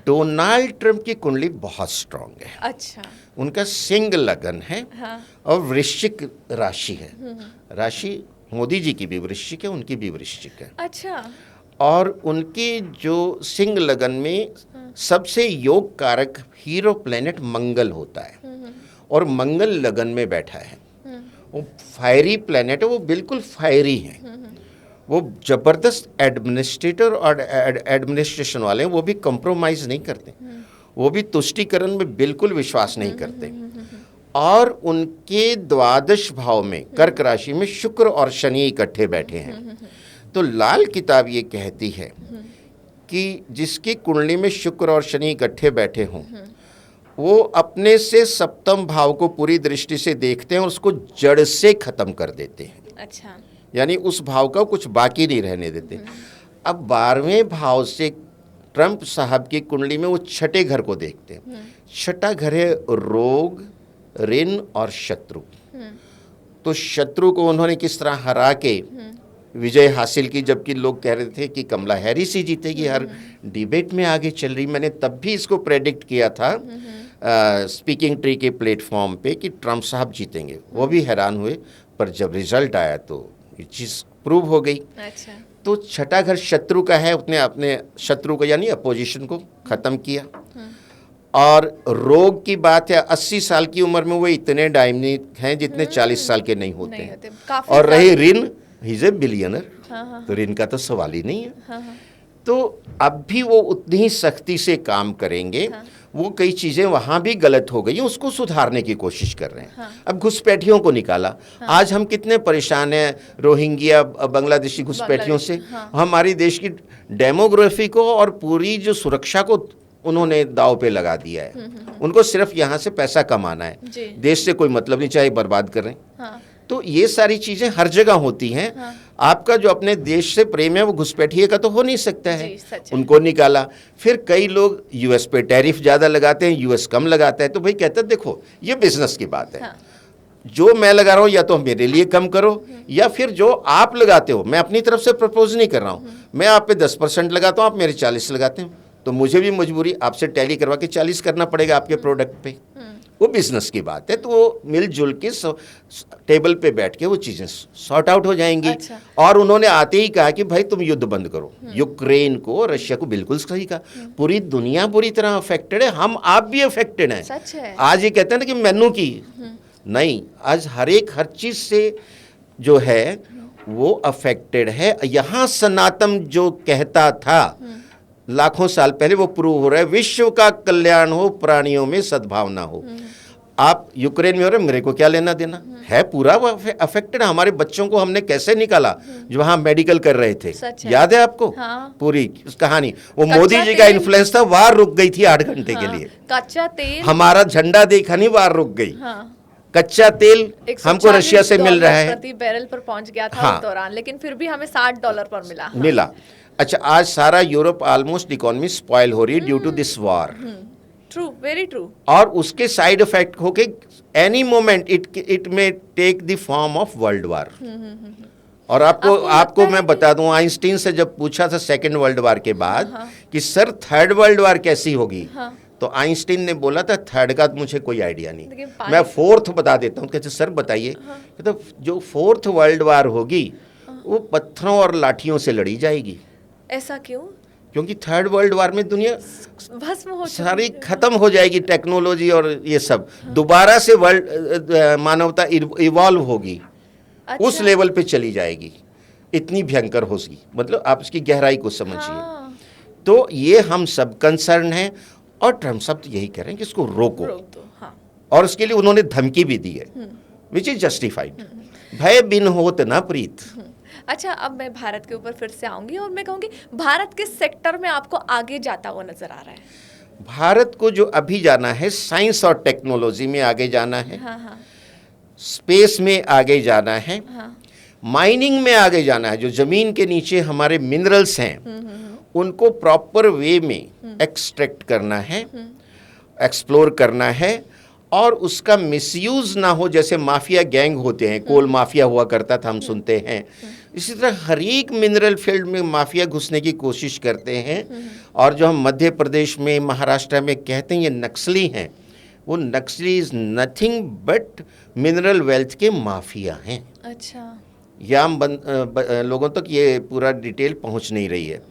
डोनाल्ड ट्रम्प की कुंडली बहुत स्ट्रांग है। अच्छा। उनका सिंह लगन है। हाँ। और वृश्चिक राशि है। राशि मोदी जी की भी वृश्चिक है, उनकी भी वृश्चिक है। अच्छा। और उनके जो सिंह लगन में सबसे योग कारक हीरो प्लेनेट मंगल होता है और मंगल लगन में बैठा है। वो फायरी प्लेनेट है, वो बिल्कुल फायरी है। वो जबरदस्त एडमिनिस्ट्रेटर और एडमिनिस्ट्रेशन वाले हैं। वो भी कंप्रोमाइज नहीं करते, वो भी तुष्टीकरण में बिल्कुल विश्वास नहीं करते। और उनके द्वादश भाव में कर्क राशि में शुक्र और शनि इकट्ठे बैठे हैं। तो लाल किताब ये कहती है कि जिसकी कुंडली में शुक्र और शनि इकट्ठे बैठे हों, वो अपने से सप्तम भाव को पूरी दृष्टि से देखते हैं और उसको जड़ से खत्म कर देते हैं। अच्छा। यानी उस भाव का कुछ बाकी नहीं रहने देते। अब 12वें भाव से ट्रंप साहब की कुंडली में वो छठे घर को देखते हैं। छठा घर है रोग, ऋण और शत्रु। तो शत्रु को उन्होंने किस तरह हरा के विजय हासिल की, जबकि लोग कह रहे थे कि कमला हैरिस ही जीतेगी, हर डिबेट में आगे चल रही। मैंने तब भी इसको प्रेडिक्ट किया था स्पीकिंग ट्री के प्लेटफॉर्म पे कि ट्रम्प साहब जीतेंगे, वो भी हैरान हुए। पर जब रिजल्ट आया तो ये चीज़ प्रूव हो गई। अच्छा। तो छठा घर शत्रु का है, उसने अपने शत्रु को यानी अपोजिशन को ख़त्म किया। और रोग की बात है, 80 साल की उम्र में वो इतने डायनिक हैं जितने 40 साल के नहीं होते नहीं हैं। होते, काफी और रही ज्यादा। ऋण, ही इज ए बिलियनर, हाँ। तो ऋण का तो सवाल ही नहीं है। हाँ। तो अब भी वो उतनी ही सख्ती से काम करेंगे। हाँ। वो कई चीज़ें वहाँ भी गलत हो गई हैं, उसको सुधारने की कोशिश कर रहे हैं। हाँ। अब घुसपैठियों को निकाला। हाँ। आज हम कितने परेशान हैं रोहिंग्या बांग्लादेशी घुसपैठियों से। हाँ। हमारी देश की डेमोग्राफी को और पूरी जो सुरक्षा को उन्होंने दाव पे लगा दिया है। उनको सिर्फ यहाँ से पैसा कमाना है, जी। देश से कोई मतलब नहीं, चाहे बर्बाद कर रहे हैं। हाँ। तो ये सारी चीज़ें हर जगह होती हैं। हाँ। आपका जो अपने देश से प्रेम है वो घुसपैठिए का तो हो नहीं सकता है। जी, सच है। उनको निकाला। फिर कई लोग यूएस पे टैरिफ ज़्यादा लगाते हैं, यूएस कम लगाता है। तो भाई कहते हैं देखो ये बिजनेस की बात है। हाँ। जो मैं लगा रहा हूँ या तो मेरे लिए कम करो, या फिर जो आप लगाते हो, मैं अपनी तरफ से प्रपोज नहीं कर रहा हूँ, मैं आप पे 10% लगाता हूँ, आप मेरे 40 लगाते हो, तो मुझे भी मजबूरी आपसे टैली करवा के 40 करना पड़ेगा आपके प्रोडक्ट पे। वो बिजनेस की बात है। तो वो मिलजुल के टेबल पे बैठ के वो चीज़ें सॉर्ट आउट हो जाएंगी। अच्छा। और उन्होंने आते ही कहा कि भाई तुम युद्ध बंद करो। यूक्रेन को, रशिया को, बिल्कुल सही कहा। पूरी दुनिया पूरी तरह अफेक्टेड है, हम आप भी अफेक्टेड हैं। सच है। आज ये कहते हैं ना कि मैनू की नहीं, आज हर चीज से जो है वो अफेक्टेड है। यहाँ सनातन जो कहता था लाखों साल पहले, वो प्रूव हो रहा है। विश्व का कल्याण हो, प्राणियों में सद्भावना हो। आप यूक्रेन में हो रहे, मेरे को क्या लेना देना है? पूरा वो अफेक्टेड। हमारे बच्चों को हमने कैसे निकाला जो वहाँ मेडिकल कर रहे थे, सच है। याद है आपको? हाँ। पूरी उस कहानी। वो कच्चा मोदी जी का तेल। इन्फ्लुएंस था, वार रुक गई थी 8 घंटे के लिए। कच्चा तेल। हमारा झंडा देखा नहीं, वार रुक गई। हाँ। कच्चा तेल हमको $140 रशिया से मिल रहा है। प्रति बैरल पर पहुंच गया था हाँ। उस दौरान, लेकिन फिर भी हमें $60 पर मिला। मिला। अच्छा, आज सारा यूरोप ऑलमोस्ट इकोनॉमी स्पॉइल हो रही है due to this war. True, very true. और उसके साइड इफेक्ट होके एनी मोमेंट इट में take the form of world war. और आपको मैं बता दूं, आइंस्टीन से जब पूछा था सेकेंड वर्ल्ड वॉर के बाद कि सर थर्ड वर्ल्ड वॉर कैसी होगी, तो आइंस्टीन ने बोला था थर्ड का मुझे कोई आइडिया नहीं, मैं फोर्थ बता देता हूँ। कहते सर बताइए। तो जो फोर्थ वर्ल्ड वॉर होगी वो पत्थरों और लाठियों से लड़ी जाएगी। ऐसा क्यों? क्योंकि थर्ड वर्ल्ड वॉर में दुनिया भस्म हो सारी खत्म हो जाएगी, टेक्नोलॉजी और ये सब। दोबारा से मानवता इवॉल्व होगी। अच्छा। उस लेवल पे चली जाएगी, इतनी भयंकर होगी। मतलब आप इसकी गहराई को समझिए। हाँ। तो ये हम सब कंसर्न हैं। और ट्रम्प साहब तो यही कह रहे हैं कि इसको रोको। रोक दो। हाँ। और उसके लिए उन्होंने धमकी भी दी है, विच इज जस्टिफाइड। भय बिन होत ना प्रीत। अच्छा, अब मैं भारत के ऊपर फिर से आऊंगी और मैं कहूंगी भारत के सेक्टर में आपको आगे जाता हुआ नजर आ रहा है? भारत को जो अभी जाना है, साइंस और टेक्नोलॉजी में आगे जाना है। हाँ। स्पेस में आगे जाना है। हाँ। माइनिंग में आगे जाना है। जो जमीन के नीचे हमारे मिनरल्स हैं उनको प्रॉपर वे में एक्सट्रैक्ट करना है, एक्सप्लोर करना है, और उसका मिसयूज ना हो। जैसे माफिया गैंग होते हैं, कोल माफिया हुआ करता था, हम सुनते हैं। इसी तरह हर एक मिनरल फील्ड में माफिया घुसने की कोशिश करते हैं। और जो हम मध्य प्रदेश में, महाराष्ट्र में कहते हैं ये नक्सली हैं, वो नक्सली is nothing but mineral wealth के माफिया हैं। अच्छा। या लोगों तक ये पूरा डिटेल पहुंच नहीं रही है।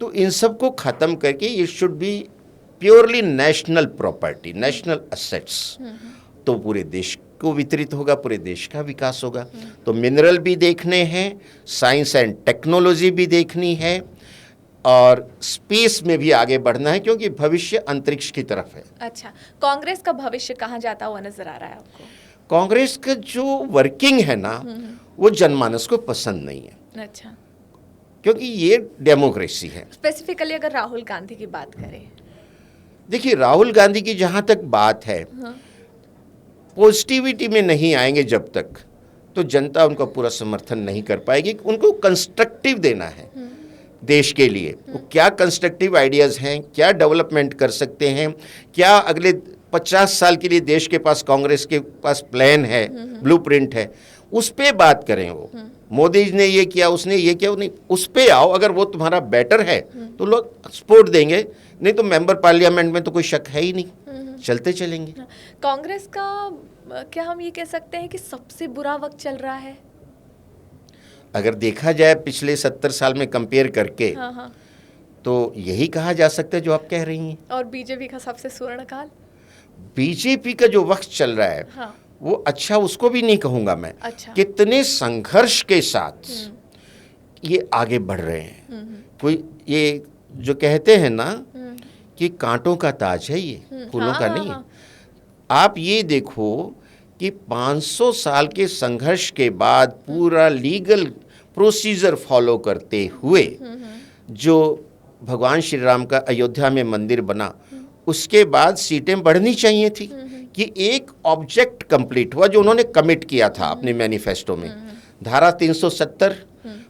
तो इन सब को ख़त्म करके ये should be purely national property, national assets. तो पूरे देश को वितरित होगा, पूरे देश का विकास होगा। तो मिनरल भी देखने हैं, साइंस एंड टेक्नोलॉजी भी देखनी है, और स्पेस में भी आगे बढ़ना है, क्योंकि भविष्य अंतरिक्ष की तरफ है। अच्छा, कांग्रेस का भविष्य कहाँ जाता हुआ नजर आ रहा है आपको? कांग्रेस का जो वर्किंग है ना, वो जनमानस को पसंद नहीं है। अच्छा। क्योंकि ये डेमोक्रेसी है। स्पेसिफिकली अगर राहुल गांधी की बात करें, देखिए राहुल गांधी की जहाँ तक बात है, पॉजिटिविटी में नहीं आएंगे जब तक, तो जनता उनका पूरा समर्थन नहीं कर पाएगी। उनको कंस्ट्रक्टिव देना है देश के लिए। वो क्या कंस्ट्रक्टिव आइडियाज़ हैं, क्या डेवलपमेंट कर सकते हैं, क्या अगले 50 साल के लिए देश के पास, कांग्रेस के पास प्लान है, ब्लूप्रिंट है, उस पे बात करें। वो मोदी जी ने ये किया, उसने ये किया, नहीं, उस पे आओ। अगर वो तुम्हारा बेटर है तो लोग सपोर्ट देंगे, नहीं तो मेंबर पार्लियामेंट में तो कोई शक है ही नहीं, चलते चलेंगे। कांग्रेस का क्या हम ये कह सकते हैं कि सबसे बुरा वक्त चल रहा है? अगर देखा जाए पिछले 70 साल में कंपेयर करके, हाँ हाँ। तो यही कहा जा सकता है जो आप कह रही हैं। और बीजेपी का सबसे स्वर्ण काल? बीजेपी का जो वक्त चल रहा है, हाँ। वो अच्छा उसको भी नहीं कहूंगा मैं। अच्छा। कितने संघर्ष के साथ ये आगे बढ़ रहे हैं। कोई ये जो कहते हैं ना कि कांटों का ताज है, ये फूलों हाँ, का हाँ, नहीं है। हाँ। आप ये देखो कि 500 साल के संघर्ष के बाद पूरा लीगल प्रोसीजर फॉलो करते हुए जो भगवान श्री राम का अयोध्या में मंदिर बना, उसके बाद सीटें बढ़नी चाहिए थी कि एक ऑब्जेक्ट कंप्लीट हुआ जो उन्होंने कमिट किया था अपने मैनिफेस्टो में। धारा 370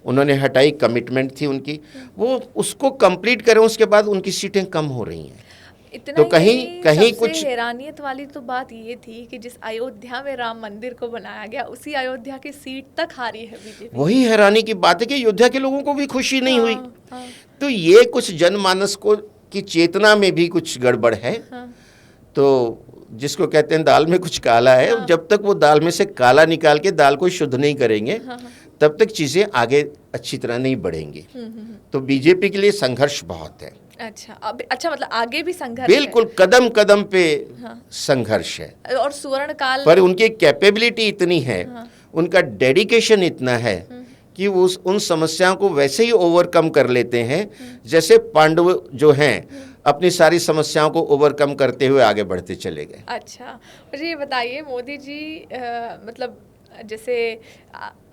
उन्होंने हटाई, कमिटमेंट थी उनकी, वो उसको कंप्लीट करें, उसके बाद उनकी सीटें कम हो रही हैं। इतना तो ही कहीं नहीं, कहीं सबसे कुछ हैरानियत वाली तो बात ये थी कि जिस अयोध्या में राम मंदिर को बनाया गया, उसी अयोध्या की सीट तक हारी है बीजेपी। वही हैरानी की बात है कि अयोध्या के लोगों को भी खुशी नहीं हुई। हाँ। तो ये कुछ जनमानस को की चेतना में भी कुछ गड़बड़ है। हाँ। तो जिसको कहते हैं दाल में कुछ काला है, हाँ। जब तक वो दाल में से काला निकाल के दाल को शुद्ध नहीं करेंगे, तब तक चीजें आगे अच्छी तरह नहीं बढ़ेंगी। तो बीजेपी के लिए संघर्ष बहुत है। अच्छा, अब अच्छा, मतलब आगे भी संघर्ष बिल्कुल कदम कदम पे संघर्ष है। है। और सुवर्ण काल पर उनकी कैपेबिलिटी इतनी है, उनका डेडिकेशन इतना है कि वो उन समस्याओं को वैसे ही ओवरकम कर लेते हैं जैसे पांडव जो हैं अपनी सारी समस्याओं को ओवरकम करते हुए आगे बढ़ते चले गए। अच्छा, मुझे ये बताइए, मोदी जी मतलब जैसे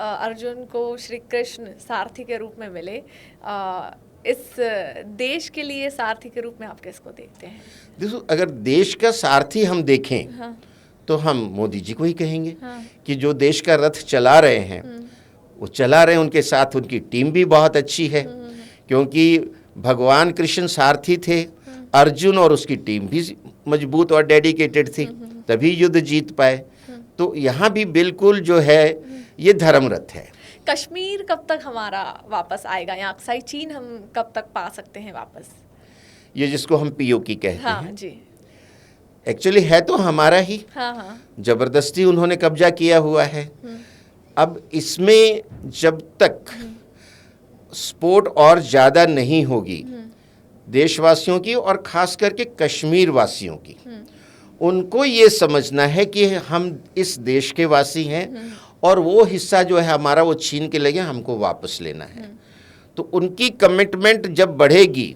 अर्जुन को श्री कृष्ण सारथी के रूप में मिले, इस देश के लिए सारथी के रूप में आप किसको देखते हैं? देखो, अगर देश का सारथी हम देखें तो हम मोदी जी को ही कहेंगे कि जो देश का रथ चला रहे हैं वो चला रहे हैं, उनके साथ उनकी टीम भी बहुत अच्छी है, क्योंकि भगवान कृष्ण सारथी थे, अर्जुन और उसकी टीम भी मजबूत और डेडिकेटेड थी, तभी युद्ध जीत पाए। तो यहाँ भी बिल्कुल जो है ये धर्मरथ है। कश्मीर कब तक हमारा वापस आएगा, या अक्साई चीन हम कब तक पा सकते हैं वापस? ये जिसको हम पीओके कहते हाँ हैं, जी। एक्चुअली है तो हमारा ही। हाँ। जबरदस्ती उन्होंने कब्जा किया हुआ है। अब इसमें जब तक सपोर्ट और ज़्यादा नहीं होगी देशवासियों की, और खास करके कश्मीर वासियों की, उनको ये समझना है कि हम इस देश के वासी हैं और वो हिस्सा जो है हमारा वो छीन के लगे, हमको वापस लेना है। तो उनकी कमिटमेंट जब बढ़ेगी,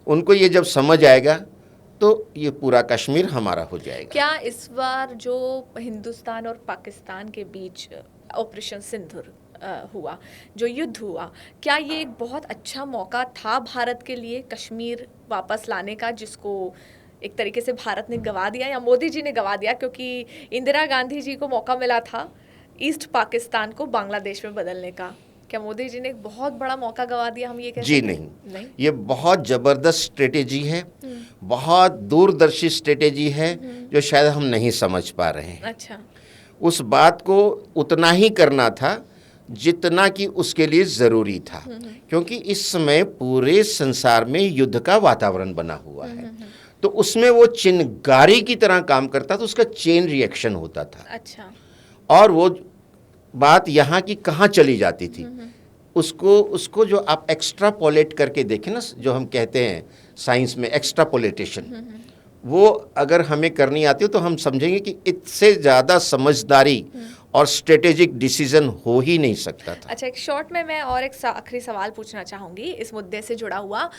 उनको ये जब समझ आएगा, तो ये पूरा कश्मीर हमारा हो जाएगा। क्या इस बार जो हिंदुस्तान और पाकिस्तान के बीच ऑपरेशन सिंदूर हुआ, जो युद्ध हुआ, क्या ये एक बहुत अच्छा मौका था भारत के लिए कश्मीर वापस लाने का, जिसको एक तरीके से भारत ने गंवा दिया, या मोदी जी ने गंवा दिया? क्योंकि इंदिरा गांधी जी को मौका मिला था ईस्ट पाकिस्तान को बांग्लादेश में बदलने का। क्या मोदी जी ने एक बहुत बड़ा मौका गंवा दिया, हम ये कह सकते हैं? जी नहीं, ये बहुत ज़बरदस्त स्ट्रेटेजी है, बहुत दूरदर्शी स्ट्रेटेजी है जो शायद हम नहीं समझ पा रहे हैं। अच्छा। उस बात को उतना ही करना था जितना कि उसके लिए ज़रूरी था, क्योंकि इस समय पूरे संसार में युद्ध का वातावरण बना हुआ है। तो उसमें वो चिनगारी की तरह काम करता था, उसका चेन रिएक्शन होता था। अच्छा। और वो बात यहाँ की कहाँ चली जाती थी, उसको जो आप एक्स्ट्रापोलेट करके देखें ना, जो हम कहते हैं साइंस में एक्स्ट्रापोलेटेशन, वो अगर हमें करनी आती हो तो हम समझेंगे कि इससे ज़्यादा समझदारी और स्ट्रेटेजिक डिसीजन हो ही नहीं सकता था। अच्छा, एक शॉर्ट में मैं और एक आखिरी सवाल पूछना चाहूँगी इस मुद्दे से जुड़ा हुआ।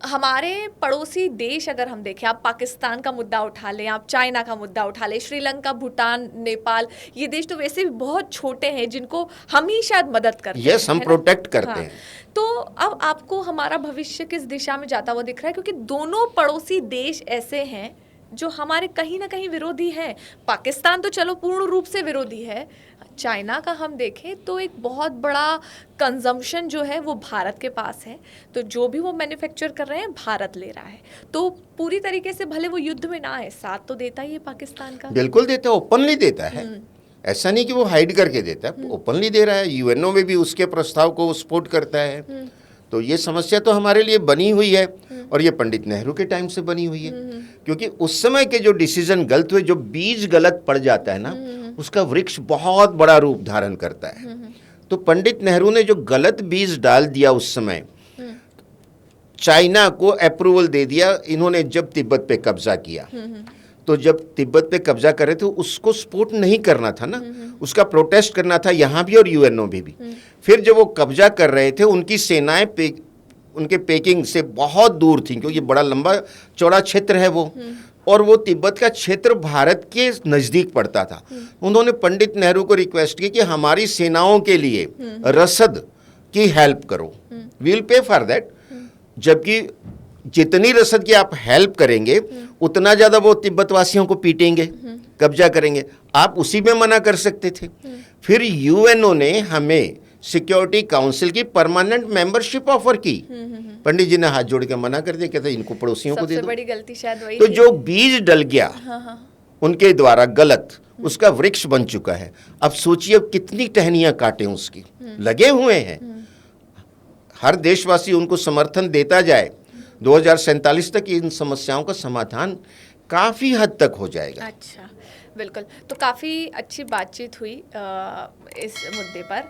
हमारे पड़ोसी देश अगर हम देखें, आप पाकिस्तान का मुद्दा उठा लें, आप चाइना का मुद्दा उठा लें, श्रीलंका, भूटान, नेपाल, ये देश तो वैसे भी बहुत छोटे हैं जिनको हम ही शायद मदद करते हैं। यस, हम प्रोटेक्ट करते हैं। तो अब आपको हमारा भविष्य किस दिशा में जाता हुआ दिख रहा है? क्योंकि दोनों पड़ोसी देश ऐसे हैं जो हमारे कहीं ना कहीं विरोधी हैं। पाकिस्तान तो चलो पूर्ण रूप से विरोधी है, चाइना का हम देखें तो एक बहुत बड़ा कंजम्पशन जो है वो भारत के पास है, तो जो भी वो मैन्युफैक्चर कर रहे हैं भारत ले रहा है। तो पूरी तरीके से भले वो युद्ध में ना है, साथ तो देता ही है पाकिस्तान का। बिल्कुल देता है, ओपनली देता है। ऐसा नहीं कि वो हाइड करके देता है, ओपनली दे रहा है। यूएनओ में भी उसके प्रस्ताव को सपोर्ट करता है। तो ये समस्या तो हमारे लिए बनी हुई है, और ये पंडित नेहरू के टाइम से बनी हुई है, क्योंकि उस समय के जो डिसीजन गलत हुए, जो बीज गलत पड़ जाता है ना, उसका वृक्ष बहुत बड़ा रूप धारण करता है। तो पंडित नेहरू ने जो गलत बीज डाल दिया उस समय, चाइना को अप्रूवल दे दिया इन्होंने जब तिब्बत पे कब्जा किया। तो जब तिब्बत पे कब्जा करे तो उसको सपोर्ट नहीं करना था ना, उसका प्रोटेस्ट करना था यहाँ भी और यूएनओ में भी। फिर जब वो कब्जा कर रहे थे, उनकी सेनाएं उनके पेकिंग से बहुत दूर थी, क्योंकि बड़ा लंबा चौड़ा क्षेत्र है वो, और वो तिब्बत का क्षेत्र भारत के नज़दीक पड़ता था। उन्होंने पंडित नेहरू को रिक्वेस्ट की कि हमारी सेनाओं के लिए रसद की हेल्प करो, we will pay for that. जबकि जितनी रसद की आप हेल्प करेंगे, उतना ज़्यादा वो तिब्बत वासियों को पीटेंगे, कब्जा करेंगे। आप उसी में मना कर सकते थे। फिर यूएनओ ने हमें सिक्योरिटी काउंसिल की परमानेंट मेंबरशिप ऑफर की। पंडित जी ने हाथ जोड़ के मना कर दिया, कहते इनको पड़ोसियों को दे दो। सबसे बड़ी गलती शायद वही तो थी। जो बीज डल गया उनके द्वारा गलत, उसका वृक्ष बन चुका है। अब सोचिए अब कितनी टहनियां काटे उसकी, लगे हुए हैं। हर देशवासी उनको समर्थन देता जाए, 2047 तक इन समस्याओं का समाधान काफ़ी हद तक हो जाएगा। अच्छा, बिल्कुल। तो काफ़ी अच्छी बातचीत हुई इस मुद्दे पर।